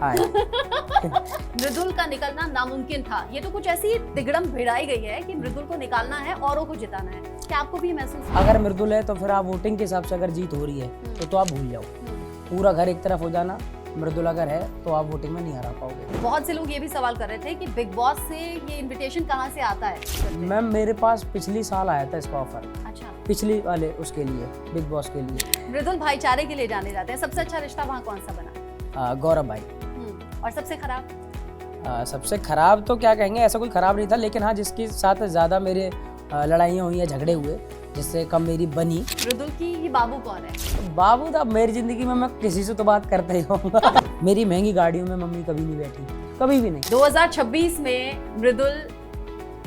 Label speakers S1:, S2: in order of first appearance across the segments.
S1: हाय।
S2: मृदुल का निकलना नामुमकिन था, ये तो कुछ ऐसी तिगड़म भिड़ाई गई है कि मृदुल को निकालना है, औरों को जिताना है। क्या आपको भी महसूस हुआ?
S1: अगर मृदुल है तो फिर आप वोटिंग के हिसाब से अगर जीत हो रही है तो आप भूल जाओ, पूरा घर एक तरफ हो जाना। मृदुल अगर है तो आप वोटिंग में नहीं हरा पाओगे।
S2: बहुत से लोग ये भी सवाल कर रहे थे कि बिग बॉस से ये इनविटेशन कहाँ से आता है?
S1: मैम मेरे पास पिछली साल आया था इसका ऑफर,
S2: अच्छा,
S1: पिछली वाले उसके लिए, बिग बॉस के लिए।
S2: मृदुल भाईचारे के लिए जाने जाते हैं। सबसे अच्छा रिश्ता वहाँ कौन सा बना?
S1: गौरव भाई।
S2: और सबसे खराब?
S1: सबसे खराब तो क्या कहेंगे, ऐसा कोई खराब नहीं था, लेकिन हाँ जिसके साथ ज़्यादा मेरे लड़ाइयाँ हुई या झगड़े हुए, जिससे कम मेरी बनी।
S2: मृदुल की ये बाबू कौन है?
S1: बाबू तो मेरी जिंदगी में मैं किसी से तो बात करता ही रहूंगा। मेरी महंगी गाड़ियों में मम्मी कभी नहीं बैठी, कभी भी नहीं।
S2: 2026 में मृदुल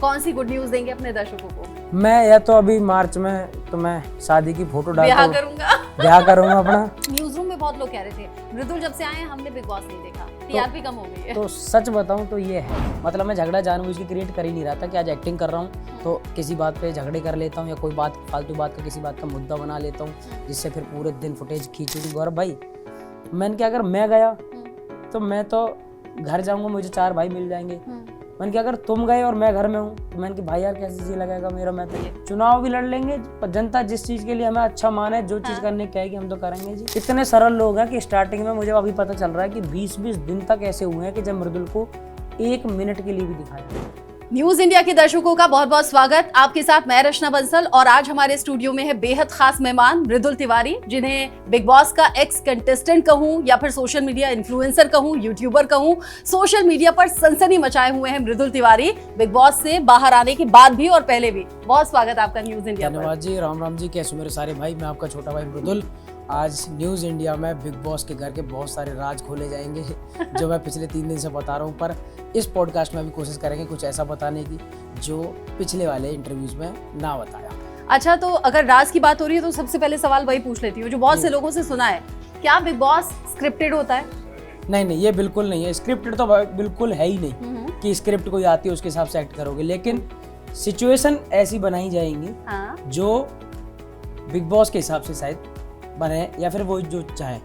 S2: कौन सी गुड न्यूज देंगे अपने दर्शकों को?
S1: मैं या तो अभी मार्च में तो मैं शादी की फोटो
S2: ब्याह
S1: डालता
S2: करूंगा।
S1: ब्याह करूंगा अपना।
S2: न्यूज रूम में बहुत लोग कह रहे थे मृदुल जब से आए हैं हमने बिग बॉस नहीं देखा, टीआरपी कम हो गई है।
S1: तो सच बताऊं तो ये है, मतलब मैं झगड़ा जानबूझ के क्रिएट कर ही नहीं रहा था कि आज एक्टिंग कर रहा हूँ तो किसी बात पे झगड़े कर लेता हूँ या कोई बात फालतू बात का किसी बात का मुद्दा बना लेता हूँ, जिससे फिर पूरे दिन फुटेज खींचूंगी। गौरव भाई मैंने क्या, अगर मैं गया तो मैं तो घर जाऊंगा, मुझे 4 भाई मिल जाएंगे। मैंने कहा अगर तुम गए और मैं घर में हूँ तो मैंने कि भाई यार कैसे जी लगेगा मेरा। मैं तो चुनाव भी लड़ लेंगे, जनता जिस चीज के लिए हमें अच्छा माने, जो चीज करने कहेगी हम तो करेंगे जी। इतने सरल लोग हैं कि स्टार्टिंग में मुझे अभी पता चल रहा है कि 20-20 दिन तक ऐसे हुए हैं कि जब मृदुल को 1 मिनट के लिए भी दिखाया।
S2: न्यूज इंडिया के दर्शकों का बहुत बहुत स्वागत। आपके साथ मैं रचना बंसल और आज हमारे स्टूडियो में है बेहद खास मेहमान मृदुल तिवारी, जिन्हें बिग बॉस का एक्स कंटेस्टेंट कहूं या फिर सोशल मीडिया इन्फ्लुएंसर कहूं, यूट्यूबर कहूं, सोशल मीडिया पर सनसनी मचाए हुए हैं मृदुल तिवारी, बिग बॉस से बाहर आने के बाद भी और पहले भी। बहुत स्वागत आपका न्यूज इंडिया पर।
S1: धन्यवाद जी, राम राम जी। कैसे मेरे सारे भाई, मैं आपका छोटा भाई मृदुल। आज न्यूज़ इंडिया में बिग बॉस के घर के बहुत सारे राज खोले जाएंगे जो मैं पिछले 3 दिन से बता रहा हूँ, पर इस पॉडकास्ट में भी कोशिश करेंगे कुछ ऐसा बताने की जो पिछले वाले इंटरव्यूज में ना बताया।
S2: अच्छा, तो अगर राज की बात हो रही है तो सबसे पहले सवाल वही पूछ लेती हूँ जो बहुत से लोगों से सुना है, क्या बिग बॉस स्क्रिप्टेड होता है?
S1: नहीं, ये बिल्कुल नहीं है। स्क्रिप्टेड तो बिल्कुल है ही नहीं कि स्क्रिप्ट कोई आती है उसके हिसाब से एक्ट करोगे, लेकिन सिचुएशन ऐसी बनाई जाएंगी जो बिग बॉस के हिसाब से शायद बने, या फिर वो जो चाहे,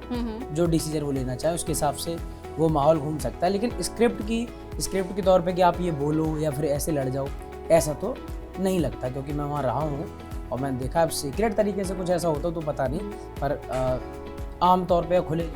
S1: जो डिसीजन वो लेना चाहे उसके हिसाब से वो माहौल घूम सकता है। लेकिन स्क्रिप्ट के तौर पे कि आप ये बोलो या फिर ऐसे लड़ जाओ, ऐसा तो नहीं लगता, क्योंकि मैं वहाँ रहा हूँ और मैंने देखा अब सीक्रेट तरीके से कुछ ऐसा होता तो पता नहीं, पर आम तौर पे खुले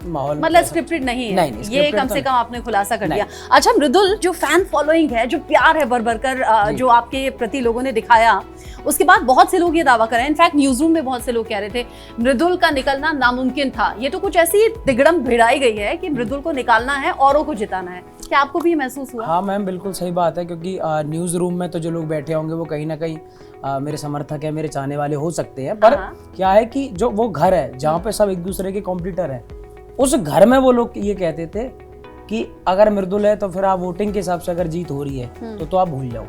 S1: माहौल
S2: मतलब स्क्रिप्टेड नहीं है।
S1: नहीं,
S2: ये कम से कम आपने खुलासा कर दिया। अच्छा मृदुल, जो फैन फॉलोइंग है, जो प्यार है भर कर जो आपके प्रति लोगों ने दिखाया, उसके बाद बहुत से लोग ये दावा कर रहे हैं, इनफैक्ट न्यूज रूम में बहुत से लोग कह रहे थे मृदुल का निकलना नामुमकिन था। ये तो कुछ ऐसी तिगड़म भिड़ाई गई है कि मृदुल को निकालना है, औरों को जिताना है। क्या आपको भी महसूस हुआ?
S1: हाँ मैम, बिल्कुल सही बात है, क्योंकि न्यूज़ रूम में तो जो लोग बैठे होंगे वो कहीं ना कहीं मेरे समर्थक है, मेरे चाहने वाले हो सकते हैं, पर क्या है कि जो वो घर है जहाँ पे सब एक दूसरे के कॉम्पिटिटर है, उस घर में वो लोग ये कहते थे कि अगर मृदुल है तो फिर आप वोटिंग के हिसाब से अगर जीत हो रही है तो आप भूल जाओ,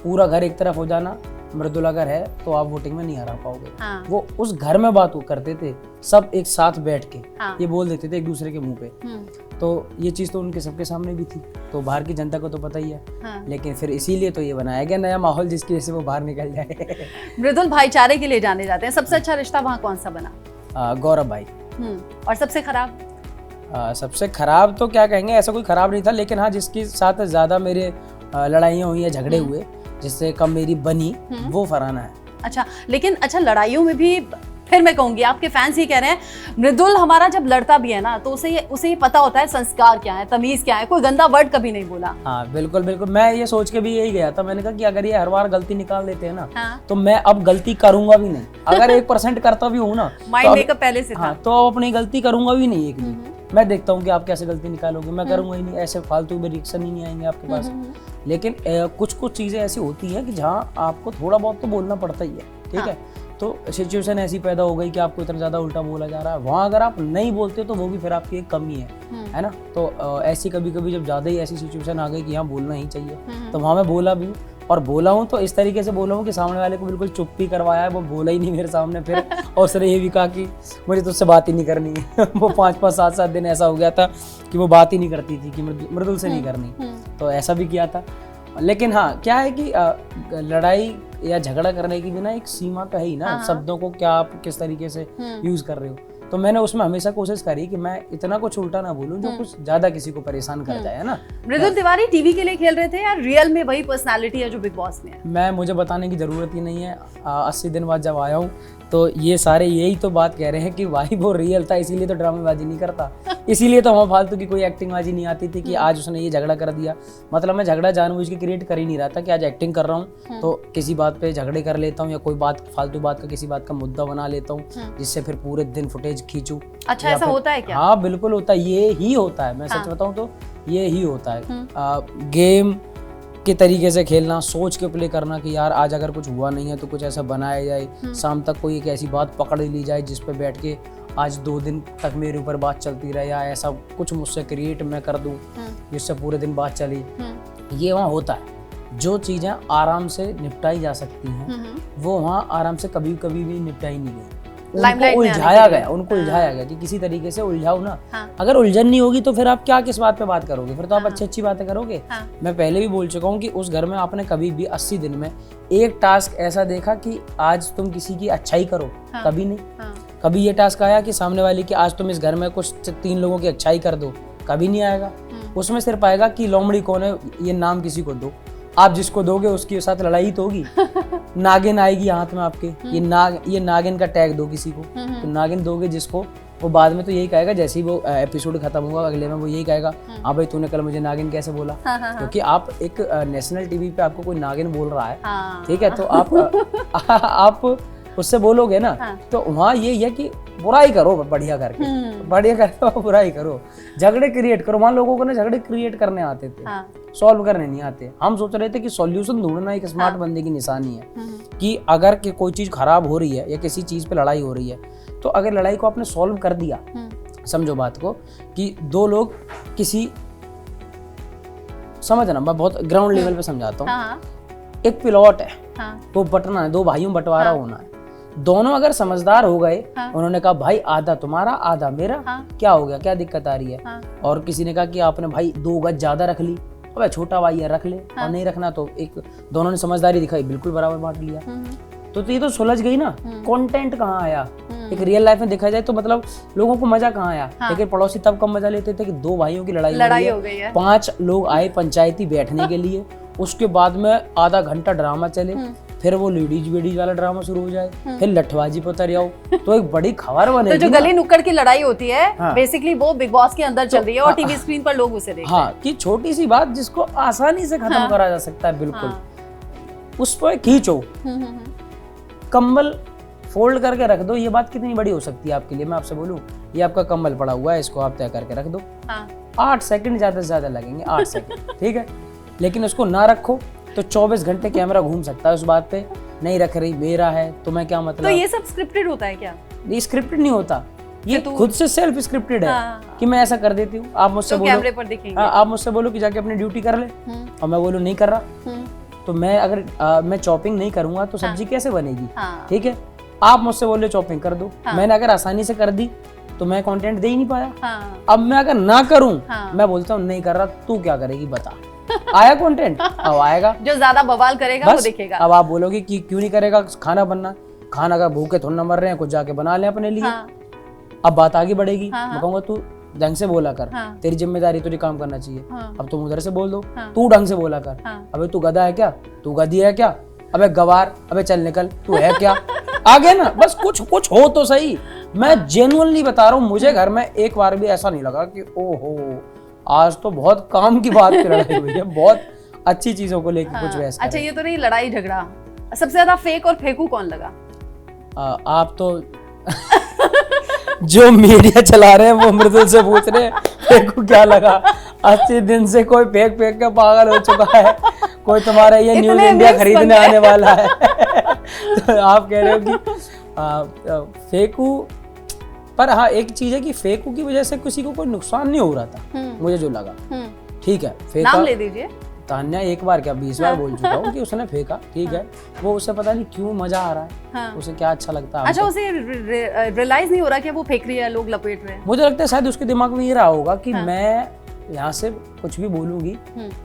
S1: पूरा घर एक तरफ हो जाना। मृदुल अगर है तो आप वोटिंग में नहीं हरा पाओगे। वो उस घर में बात करते थे, सब एक साथ बैठ के ये बोल देते थे एक दूसरे के मुंह पे। तो ये चीज तो उनके सबके सामने भी थी, तो बाहर की जनता को तो पता ही है। लेकिन फिर इसीलिए तो ये बनाया गया नया माहौल जिसकी वजह से वो बाहर निकल जाए।
S2: मृदुल भाईचारे के लिए जाने जाते हैं। सबसे अच्छा रिश्ता वहाँ कौन सा बना?
S1: गौरव भाई।
S2: और सबसे खराब?
S1: सबसे खराब तो क्या कहेंगे, ऐसा कोई खराब नहीं था, लेकिन हाँ जिसके साथ ज्यादा मेरे लड़ाइयाँ हुई या झगड़े हुए, जिससे कम मेरी बनी, वो फरहाना है। अच्छा,
S2: लेकिन लड़ाइयों में भी फिर मैं कहूंगी आपके फैंस ये कह रहे हैं मृदुल हमारा जब लड़ता भी है ना तो उसे ये पता होता है संस्कार क्या है, तमीज क्या है, कोई गंदा वर्ड कभी नहीं बोला।
S1: हाँ बिल्कुल, मैं ये सोच के भी यही गया था। मैंने कहा कि अगर ये हर बार गलती निकाल देते हैं ना तो मैं अब गलती करूंगा भी नहीं। अगर 1% करता भी हूँ ना,
S2: माइंड मेकअप पहले से था,
S1: तो अपनी गलती करूंगा भी नहीं एक भी। मैं देखता हूँ कि आप कैसे गलती निकालोगे, मैं करूंगा ही नहीं, ऐसे फालतू में रिएक्शन ही नहीं आएंगे आपके पास। लेकिन कुछ चीजें ऐसी होती हैं कि जहाँ आपको थोड़ा बहुत तो बोलना पड़ता ही है, ठीक है। तो सिचुएशन ऐसी पैदा हो गई कि आपको इतना ज्यादा उल्टा बोला जा रहा है, वहाँ अगर आप नहीं बोलते तो वो भी फिर आपकी एक कमी है ना। तो ऐसी कभी कभी जब ज्यादा ही ऐसी सिचुएशन आ गई कि यहाँ बोलना ही चाहिए, तो वहाँ मैं बोला भी, और बोला हूँ तो इस तरीके से बोला हूँ कि सामने वाले को बिल्कुल चुप ही करवाया है, वो बोला ही नहीं मेरे सामने फिर। और उसने ये भी कहा कि मुझे तुझसे बात ही नहीं करनी है। वो 5-5 7-7 दिन ऐसा हो गया था कि वो बात ही नहीं करती थी कि मृदुल से नहीं करनी, तो ऐसा भी किया था। लेकिन हाँ क्या है कि लड़ाई या झगड़ा करने की भी ना एक सीमा तो है ही ना। शब्दों को क्या आप किस तरीके से यूज कर रहे हो, तो मैंने उसमें हमेशा कोशिश करी कि मैं इतना कुछ उल्टा ना बोलूं जो कुछ ज्यादा किसी को परेशान कर जाए, है ना।
S2: मृदुल तिवारी टीवी के लिए खेल रहे थे या रियल में वही पर्सनालिटी है जो बिग बॉस में है?
S1: मुझे बताने की जरूरत ही नहीं है। 80 दिन बाद जब आया हूँ तो ये सारे यही तो बात कह रहे हैं कि भाई वो रियल था, इसीलिए तो ड्रामेबाजी नहीं करता, इसीलिए तो वहाँ फालतू की कोई एक्टिंग बाजी नहीं आती थी कि आज उसने ये झगड़ा कर दिया। मतलब मैं झगड़ा जानबूझ के क्रिएट कर ही नहीं रहा था कि आज एक्टिंग कर रहा हूँ तो किसी बात पे झगड़े कर लेता हूँ या कोई बात फालतू बात का किसी बात का मुद्दा बना लेता हूँ जिससे फिर पूरे दिन फुटेज खींचूं।
S2: अच्छा, ऐसा होता है क्या?
S1: हाँ बिल्कुल होता है, ये ही होता है। मैं सच बताऊँ तो ये ही होता है। गेम के तरीके से खेलना, सोच के प्ले करना कि यार आज अगर कुछ हुआ नहीं है तो कुछ ऐसा बनाया जाए, शाम तक कोई एक ऐसी बात पकड़ ली जाए जिस पे बैठ के आज 2 दिन तक मेरे ऊपर बात चलती रहे, या ऐसा कुछ मुझसे क्रिएट मैं कर दूं जिससे पूरे दिन बात चली। ये वहाँ होता है। जो चीज़ें आराम से निपटाई जा सकती हैं वो वहाँ आराम से कभी कभी भी निपटाई नहीं गई, उनको उलझाया गया कि किसी तरीके से उलझाओ ना। अगर उलझन नहीं होगी तो फिर आप क्या किस बात पे बात करोगे, फिर तो आप अच्छी बातें करोगे। मैं पहले भी बोल चुका हूँ कि उस घर में आपने कभी भी 80 दिन में एक टास्क ऐसा देखा कि आज तुम किसी की अच्छाई करो, कभी नहीं। कभी ये टास्क आया कि सामने वाले की आज तुम इस घर में कुछ 3 लोगों की अच्छाई कर दो, कभी नहीं आएगा। उसमें सिर्फ आएगा कि लोमड़ी कौन है, ये नाम किसी को दो, आप जिसको दोगे उसके साथ लड़ाई तो होगी। नागिन आएगी हाथ में आपके, ये नागिन का टैग दो किसी को, तो नागिन दोगे जिसको, वो बाद में तो यही कहेगा, जैसे ही वो एपिसोड खत्म होगा अगले में वो यही कहेगा, हाँ भाई तूने कल मुझे नागिन कैसे बोला। क्योंकि आप एक नेशनल टीवी पे आपको कोई नागिन बोल रहा है, ठीक है, तो आप उससे बोलोगे ना, तो वहाँ ये है कि बुराई करो बढ़िया करके, बढ़िया करके बुराई करो, झगड़े क्रिएट करो। वहाँ लोगों को ना झगड़े क्रिएट करने आते थे, सॉल्व करने नहीं आते। हम सोच रहे थे कि सॉल्यूशन ढूंढना एक स्मार्ट बंदे की निशानी है कि अगर कोई चीज खराब हो रही है या किसी चीज पे लड़ाई हो रही है, तो अगर लड़ाई को आपने सॉल्व कर दिया, समझो बात को कि 2 लोग किसी, समझना मैं बहुत ग्राउंड लेवल पे समझाता हूँ। एक प्लॉट है, वो बटना है, 2 भाइयों में बंटवारा होना है। दोनों अगर समझदार हो गए, उन्होंने कहा भाई आधा तुम्हारा आधा मेरा, क्या हो गया, क्या दिक्कत आ रही है। और किसी ने कहा कि आपने भाई 2 गज ज्यादा रख ली, अबे छोटा भाई है रख ले, और नहीं रखना तो एक, दोनों ने समझदारी दिखाई, बिल्कुल बराबर बांट लिया। तो ये तो सुलझ गई ना। कंटेंट कहाँ आया, एक रियल लाइफ में देखा जाए तो मतलब लोगों को मजा कहाँ आया। लेकिन पड़ोसी तब कम मजा लेते थे कि 2 भाइयों की लड़ाई हो गई है, 5 लोग आए पंचायती बैठने के लिए, उसके बाद में आधा घंटा ड्रामा चले, फिर वो लेडीज वेडीज वाला ड्रामा शुरू हो जाए, फिर लठबाजी पे उतर जाओ, तो एक बड़ी खबर बनेगी।
S2: तो जो गली नुक्कड़ की लड़ाई होती है, बेसिकली वो बिग बॉस के अंदर चल रही है और टीवी स्क्रीन पर लोग उसे देख रहे हैं।
S1: कि छोटी सी बात जिसको आसानी से खत्म करा जा सकता है, बिल्कुल उस पर खींचो, कंबल फोल्ड करके रख दो। ये बात कितनी बड़ी हो सकती है आपके लिए, मैं आपसे बोलूं, ये आपका कंबल पड़ा हुआ है, इसको आप तय करके रख दो, 8 सेकंड ज्यादा से ज्यादा लगेंगे, 8 सेकंड, ठीक है। लेकिन उसको ना रखो तो 24 घंटे कैमरा घूम सकता है उस बात पे, नहीं रख रही मेरा है तुम्हें क्या मतलब।
S2: तो ये सब स्क्रिप्टेड होता है क्या?
S1: ये स्क्रिप्टेड नहीं होता, ये खुद से सेल्फ स्क्रिप्टेड है कि मैं ऐसा कर देती हूँ। आप मुझसे बोलो,
S2: कैमरे पर दिखेंगे,
S1: आप मुझसे बोलो कि जाके अपनी ड्यूटी कर ले, और मैं बोलूँ नहीं कर रहा, तो मैं अगर मैं चॉपिंग नहीं करूंगा तो सब्जी कैसे बनेगी, ठीक है। आप मुझसे बोले चॉपिंग कर दो, मैंने अगर आसानी से कर दी तो मैं कंटेंट दे ही नहीं पाया। अब मैं अगर ना करूं, मैं बोलता हूँ नहीं कर रहा, तू क्या करेगी बता, आया कंटेंट, अब आएगा
S2: जो ज्यादा बवाल करेगा वो दिखेगा।
S1: अब आप बोलोगे कि क्यों नहीं करेगा खाना बनना, खाना अगर भूखे थोड़ा ना मर रहे हैं, कुछ जाके बना ले अपने लिए। अब बात आगे बढ़ेगी, मैं कहूँगा तू ढंग से बोला कर, तेरी जिम्मेदारी, तुझे काम करना चाहिए। अब तुम उधर से बोल दो, तू ढंग से बोला कर, अबे तू गधा है क्या, तू गधी है क्या, अबे गवार, अबे चल निकल, तू है क्या, आ गया ना। बस कुछ हो तो सही। मैं जेन्युइनली बता रहा हूँ, मुझे घर में एक बार भी ऐसा नहीं लगा कि ओहो आज तो बहुत काम की बात की लड़ाई हुई है, बहुत अच्छी चीजों को लेकर कुछ वैसा।
S2: अच्छा, ये तो नहीं लड़ाई झगड़ा, सबसे ज्यादा फेक और फेकू कौन लगा?
S1: आप तो जो मीडिया चला रहे हैं वो मृदुल से पूछ रहे हैं फेकू क्या लगा। 80 दिन से कोई फेक का पागल हो चुका है, कोई तुम्हारा ये न्यूज इंडिया खरीदने आने वाला है। तो आप कह रहे हो कि फेकू, पर हाँ एक चीज है कि फेकू की वजह से किसी को कोई नुकसान नहीं हो रहा था, मुझे जो लगा, ठीक है। फेका,
S2: नाम ले दीजिए।
S1: तान्या एक बार क्या 20 बार बोल चुका हूँ कि उसने फेंका, ठीक है, वो उसे पता नहीं क्यों मजा आ रहा है, उसे क्या अच्छा लगता है।
S2: अच्छा, उसे रियलाइज नहीं हो रहा कि वो फेंक रही है, लोग लपेट रहे हैं।
S1: मुझे लगता है शायद उसके दिमाग में ये रहा होगा कि मैं यहाँ से कुछ भी बोलूंगी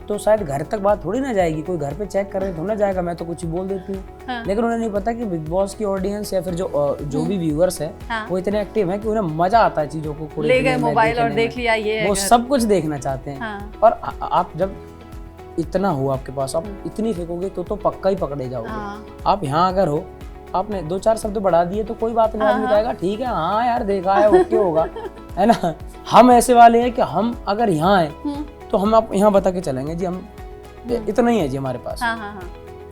S1: तो शायद घर तक बात थोड़ी ना जाएगी, कोई घर पे चेक कर रहे थोड़ा ना जाएगा, मैं तो कुछ ही बोल देती हूँ। लेकिन उन्हें नहीं पता कि बिग बॉस की ऑडियंस या फिर जो भी व्यूअर्स है वो इतने एक्टिव है कि उन्हें मजा आता है चीजों को
S2: ले गए मोबाइल और देख लिया, ये
S1: वो सब कुछ देखना चाहते हैं। और आप जब इतना हो आपके पास, आप इतनी फेंकोगे तो पक्का ही पकड़े जाओगे। आप यहाँ अगर हो, आपने 2-4 शब्द बढ़ा दिए तो कोई बात नहीं, आदमी कहेगा ठीक है, हाँ यार देखा है, ओके होगा, है ना। हम ऐसे वाले हैं कि हम अगर यहाँ आए तो हम आप यहाँ बता के चलेंगे जी हम इतना ही है जी हमारे पास।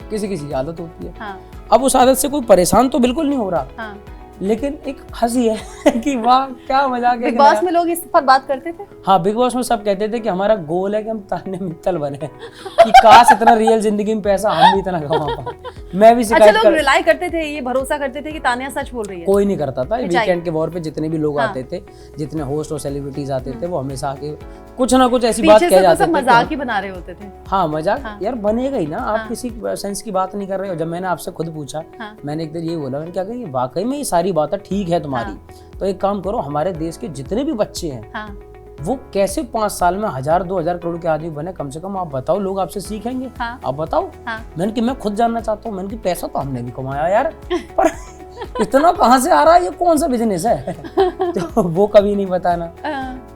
S1: किसी की आदत होती है। अब उस आदत से कोई परेशान तो बिल्कुल नहीं हो रहा, लेकिन एक हंसी है कि वाह क्या मजाक है।
S2: बिग बॉस में लोग इस पर बात करते थे।
S1: हाँ, बिग बॉस में सब कहते थे कि हमारा गोल है कि हम तान्या मित्तल बने, कि काश इतना रियल जिंदगी में पैसा हम भी इतना कमा पाए। मैं भी
S2: अच्छा, लोग रिलाई करते थे, ये भरोसा करते थे कि तान्या सच बोल रही है।
S1: कोई नहीं करता था। वीकेंड के वॉर पे जितने भी लोग आते थे, जितने होस्ट और सेलिब्रिटीज आते थे, वो हमेशा आके कुछ ना कुछ ऐसी बात कह जाते थे।
S2: मजाक ही बना रहे होते थे।
S1: हाँ, मजाक यार बनेगा ही ना। आप किसी सेंस की बात नहीं कर रहे हो। जब मैंने आपसे खुद पूछा, मैंने एक दिन ये बोला, मैंने क्या कहा, ये वाकई में ये सारी बातें ठीक है तुम्हारी, तो एक काम करो, हमारे देश के जितने भी बच्चे हैं वो कैसे 5 साल में 1000-2000 करोड़ के आदमी बने, कम से कम आप बताओ, लोग आपसे सीखेंगे। आप बताओ। मैंने कि मैं खुद जानना चाहता हूँ। मैंने कि पैसा तो हमने भी कमाया यार, पर इतना कहाँ से आ रहा है, ये कौन सा बिजनेस है। तो वो कभी नहीं बताना।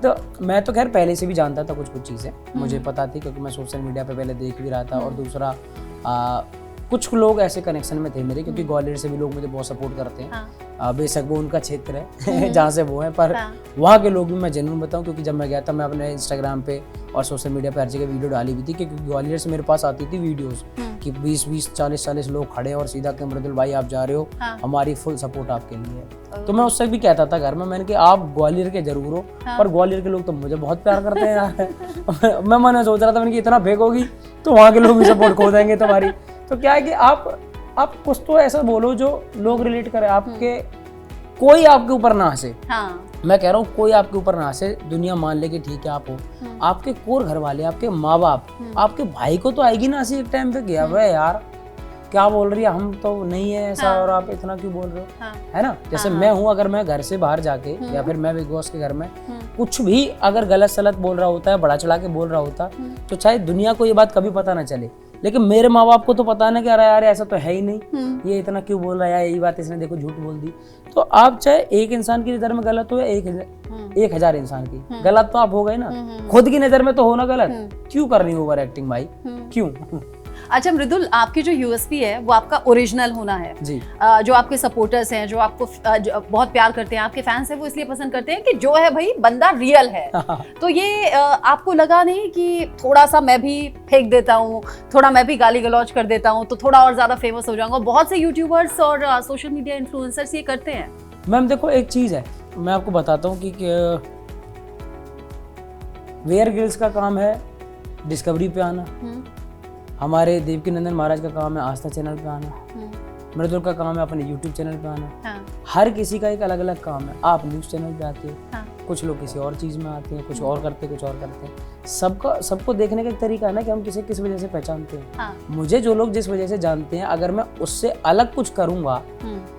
S1: तो मैं तो खैर पहले से भी जानता था कुछ चीजें, मुझे पता थी, क्योंकि मैं सोशल मीडिया पे पहले देख भी रहा था। और दूसरा कुछ लोग ऐसे कनेक्शन में थे मेरे, क्योंकि ग्वालियर से भी लोग मुझे बहुत सपोर्ट करते हैं। बेशक वो उनका क्षेत्र है जहाँ से वो है, पर वहाँ के लोग भी मैं जेन्युइन बताऊँ, क्योंकि जब मैं गया था, मैं अपने इंस्टाग्राम पे और सोशल मीडिया पे हर जगह वीडियो डाली भी थी, क्योंकि ग्वालियर से मेरे पास आती थी वीडियोस कि 20-20, 40-40 लोग खड़े और सीधा कि मृदुल भाई आप जा रहे हो, हमारी फुल सपोर्ट आपके लिए है। तो मैं उससे भी कहता था घर में, मैंने कि आप ग्वालियर के जरूर हो, पर ग्वालियर के लोग तो मुझे बहुत प्यार करते हैं यार। मैं मन सोच रहा था, मैंने कि इतना फेंकोगी तो वहाँ के लोग भी सपोर्ट खो देंगे तुम्हारी। तो क्या है कि आप कुछ तो ऐसा बोलो जो लोग रिलेट करें, आपके कोई आपके ऊपर ना हंसे। मैं कह रहा हूँ कोई आपके ऊपर ना हंसे, दुनिया मान ले कि ठीक है आप हो, आपके कोर घर वाले, आपके माँ बाप, आपके भाई को तो आएगी ना हंसी एक टाइम पे, गया वह यार क्या बोल रही है, हम तो नहीं है ऐसा, और आप इतना क्यों बोल रहे हो, है ना। जैसे मैं हूँ, अगर मैं घर से बाहर जाके या फिर मैं बिग बॉस के घर में कुछ भी अगर गलत सलत बोल रहा होता है, बड़ा चढ़ा के बोल रहा होता, तो चाहे दुनिया को ये बात कभी पता ना चले, लेकिन मेरे माँ बाप को तो पता ना कि अरे यार ऐसा तो है ही नहीं, ये इतना क्यों बोल रहा है, यही बात इसने देखो झूठ बोल दी। तो आप चाहे एक इंसान की नजर में गलत हो या 1000 इंसान की, गलत तो आप हो गए ना, खुद की नजर में तो हो ना गलत, क्यों करनी ओवर एक्टिंग भाई, क्यों।
S2: अच्छा मृदुल, आपकी जो यूएसपी है वो आपका ओरिजिनल होना है जी। जो आपके सपोर्टर्स हैं, जो आपको जो बहुत प्यार करते हैं, आपके फैंस हैं, वो इसलिए पसंद करते हैं कि जो है भाई बंदा रियल है। तो ये आपको लगा नहीं कि थोड़ा सा मैं भी फेंक देता हूँ, थोड़ा मैं भी गाली गलौज कर देता हूँ तो थोड़ा और ज्यादा फेमस हो जाऊंगा? बहुत से यूट्यूबर्स और सोशल मीडिया इन्फ्लुएंसर्स ये करते हैं।
S1: मैम देखो, एक चीज है, मैं आपको बताता हूँ कि वेयर गिल्स का काम है डिस्कवरी पे आना, हमारे देवकीनंदन महाराज का काम है आस्था चैनल पे आना, मृदुल का काम है अपने यूट्यूब चैनल पे आना। हर किसी का एक अलग अलग काम है। आप न्यूज़ चैनल पे आते हो, कुछ लोग किसी और चीज़ में आते हैं, कुछ और करते हैं, कुछ और करते हैं। सबको देखने का एक तरीका है ना कि हम किसे किस वजह से पहचानते हैं। मुझे जो लोग जिस वजह से जानते हैं, अगर मैं उससे अलग कुछ करूंगा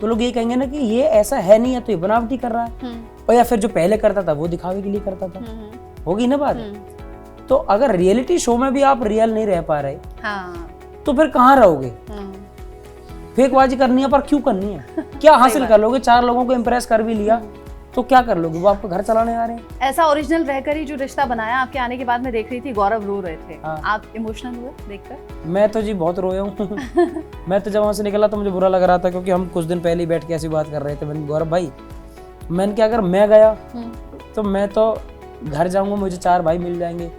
S1: तो लोग ये कहेंगे ना कि ये ऐसा है नहीं है, तो ये बनावटी कर रहा है, और या फिर जो पहले करता था वो दिखावे के लिए करता था। होगी ना बात। तो अगर रियलिटी शो में भी आप रियल नहीं रह पा रहे, तो फिर कहाँ रहोगे? फेकबाजी करनी है, पर क्यों करनी है? क्या हासिल कर लोगे? 4 लोगों को इम्प्रेस कर भी लिया तो क्या कर लोगे? वो आपको घर चलाने आ रहे हैं।
S2: ऐसा ओरिजिनल रहकर ही जो रिश्ता बनाया, आपके आने के बाद मैं देख रही थी गौरव रो रहे थे, आप इमोशनल हुए देखकर?
S1: मैं तो जी बहुत रोया हूँ। मैं तो जब वहाँ से निकला तो मुझे बुरा लग रहा था, क्योंकि हम कुछ दिन पहले ही बैठ के ऐसी बात कर रहे थे। मैंने गौरव भाई, मैंने क्या, अगर मैं गया तो मैं तो घर जाऊंगा, मुझे 4 भाई मिल जाएंगे।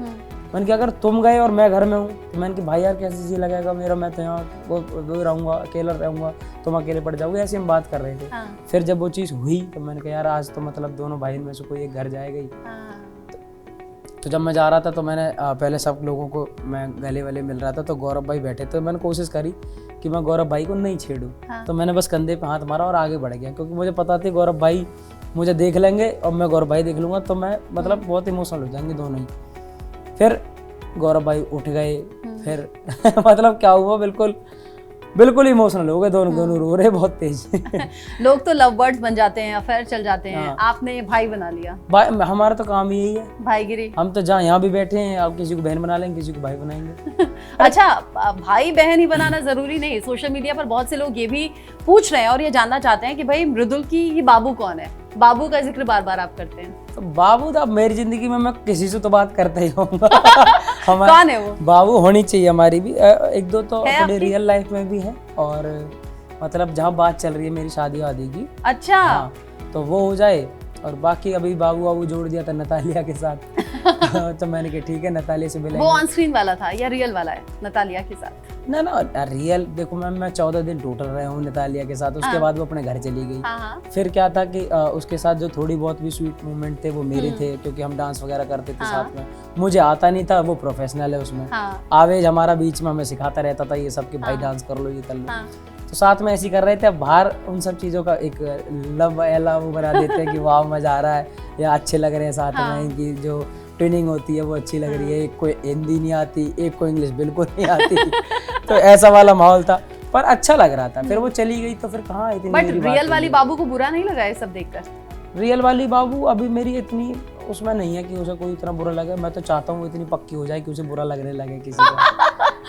S1: मैंने कहा अगर तुम गए और मैं घर में हूँ, तो मैंने कहा भाई यार कैसे जी लगेगा मेरा, मैं तो यहाँ वो रहूँगा, अकेला रहूँगा, तुम अकेले पड़ जाओगे, ऐसे हम बात कर रहे थे। फिर जब वो चीज़ हुई तो मैंने कहा यार आज तो मतलब दोनों भाई में से कोई एक घर जाएगा ही। तो जब मैं जा रहा था तो मैंने पहले सब लोगों को मैं गले वाले मिल रहा था, तो गौरव भाई बैठे थे। मैंने कोशिश करी कि मैं गौरव भाई को नहीं छेड़ूँ, तो मैंने बस कंधे पे हाथ मारा और आगे बढ़ गया, क्योंकि मुझे पता था गौरव भाई मुझे देख लेंगे और मैं गौरव भाई देख लूँगा तो मैं मतलब बहुत इमोशनल हो जाएंगे दोनों ही। फिर गौरव भाई उठ गए, फिर मतलब क्या हुआ, बिल्कुल बिल्कुल इमोशनल हो गए, दोनों रो रहे बहुत तेज।
S2: लोग तो लव बर्ड्स बन जाते हैं, अफेयर चल जाते हैं,
S1: हाँ।
S2: आपने भाई बना लिया।
S1: भाई हमारा तो काम यही है,
S2: भाईगिरी।
S1: हम तो जहाँ यहाँ भी बैठे हैं, अब किसी को बहन बना लेंगे, किसी को भाई बनाएंगे।
S2: अच्छा, भाई बहन ही बनाना जरूरी नहीं। सोशल मीडिया पर बहुत से लोग ये भी पूछ रहे हैं और ये जानना चाहते हैं कि भाई मृदुल की ये बाबू कौन है। बाबू का जिक्र बार बार आप करते हैं।
S1: तो बाबू तो अब मेरी जिंदगी में मैं किसी से तो बात करता ही होऊंगा।
S2: कौन है वो?
S1: बाबू होनी चाहिए हमारी भी, एक दो तो
S2: है
S1: अपने
S2: आपकी?
S1: रियल लाइफ में भी है, और मतलब जहाँ बात चल रही है मेरी शादी वादी की,
S2: अच्छा।
S1: हाँ, तो वो हो जाए। और बाकी अभी बाबू जोड़ दिया था नतालिया के साथ। तो मैंने कहा ठीक है, नतालिया से मिलेंगे।
S2: वो ऑन स्क्रीन वाला था या रियल वाला है नतालिया के साथ?
S1: ना रियल देखो मैम, मैं 14 दिन टोटल रहा हूँ नतालिया के साथ, उसके बाद वो अपने घर चली गई।
S2: हाँ।
S1: फिर क्या था कि उसके साथ जो थोड़ी बहुत भी स्वीट मोमेंट थे वो मेरे थे, क्योंकि हम डांस वगैरह करते थे साथ में। मुझे आता नहीं था, वो प्रोफेशनल है उसमें। आवेज हमारा बीच में, हमें सिखाता रहता था ये सब कि भाई डांस कर लो, ये कर लो। तो साथ में ऐसे कर रहे थे। अब बाहर उन सब चीज़ों का एक लव वो बना देते हैं कि वाह मजा आ रहा है या अच्छे लग रहे हैं साथ में, इनकी जो ट्रेनिंग होती है वो अच्छी लग रही है। एक को हिंदी नहीं आती, एक को इंग्लिश बिल्कुल नहीं आती। तो ऐसा वाला माहौल था, पर अच्छा लग रहा था। फिर वो चली गई तो फिर कहाँ इतनी
S2: बट रियल वाली बाबू को बुरा नहीं लगा ये सब देखकर?
S1: रियल वाली बाबू अभी मेरी इतनी उसमें नहीं है कि उसे कोई इतना बुरा लगे। मैं तो चाहता हूँ इतनी पक्की हो जाए कि उसे बुरा लगने लगे किसी को।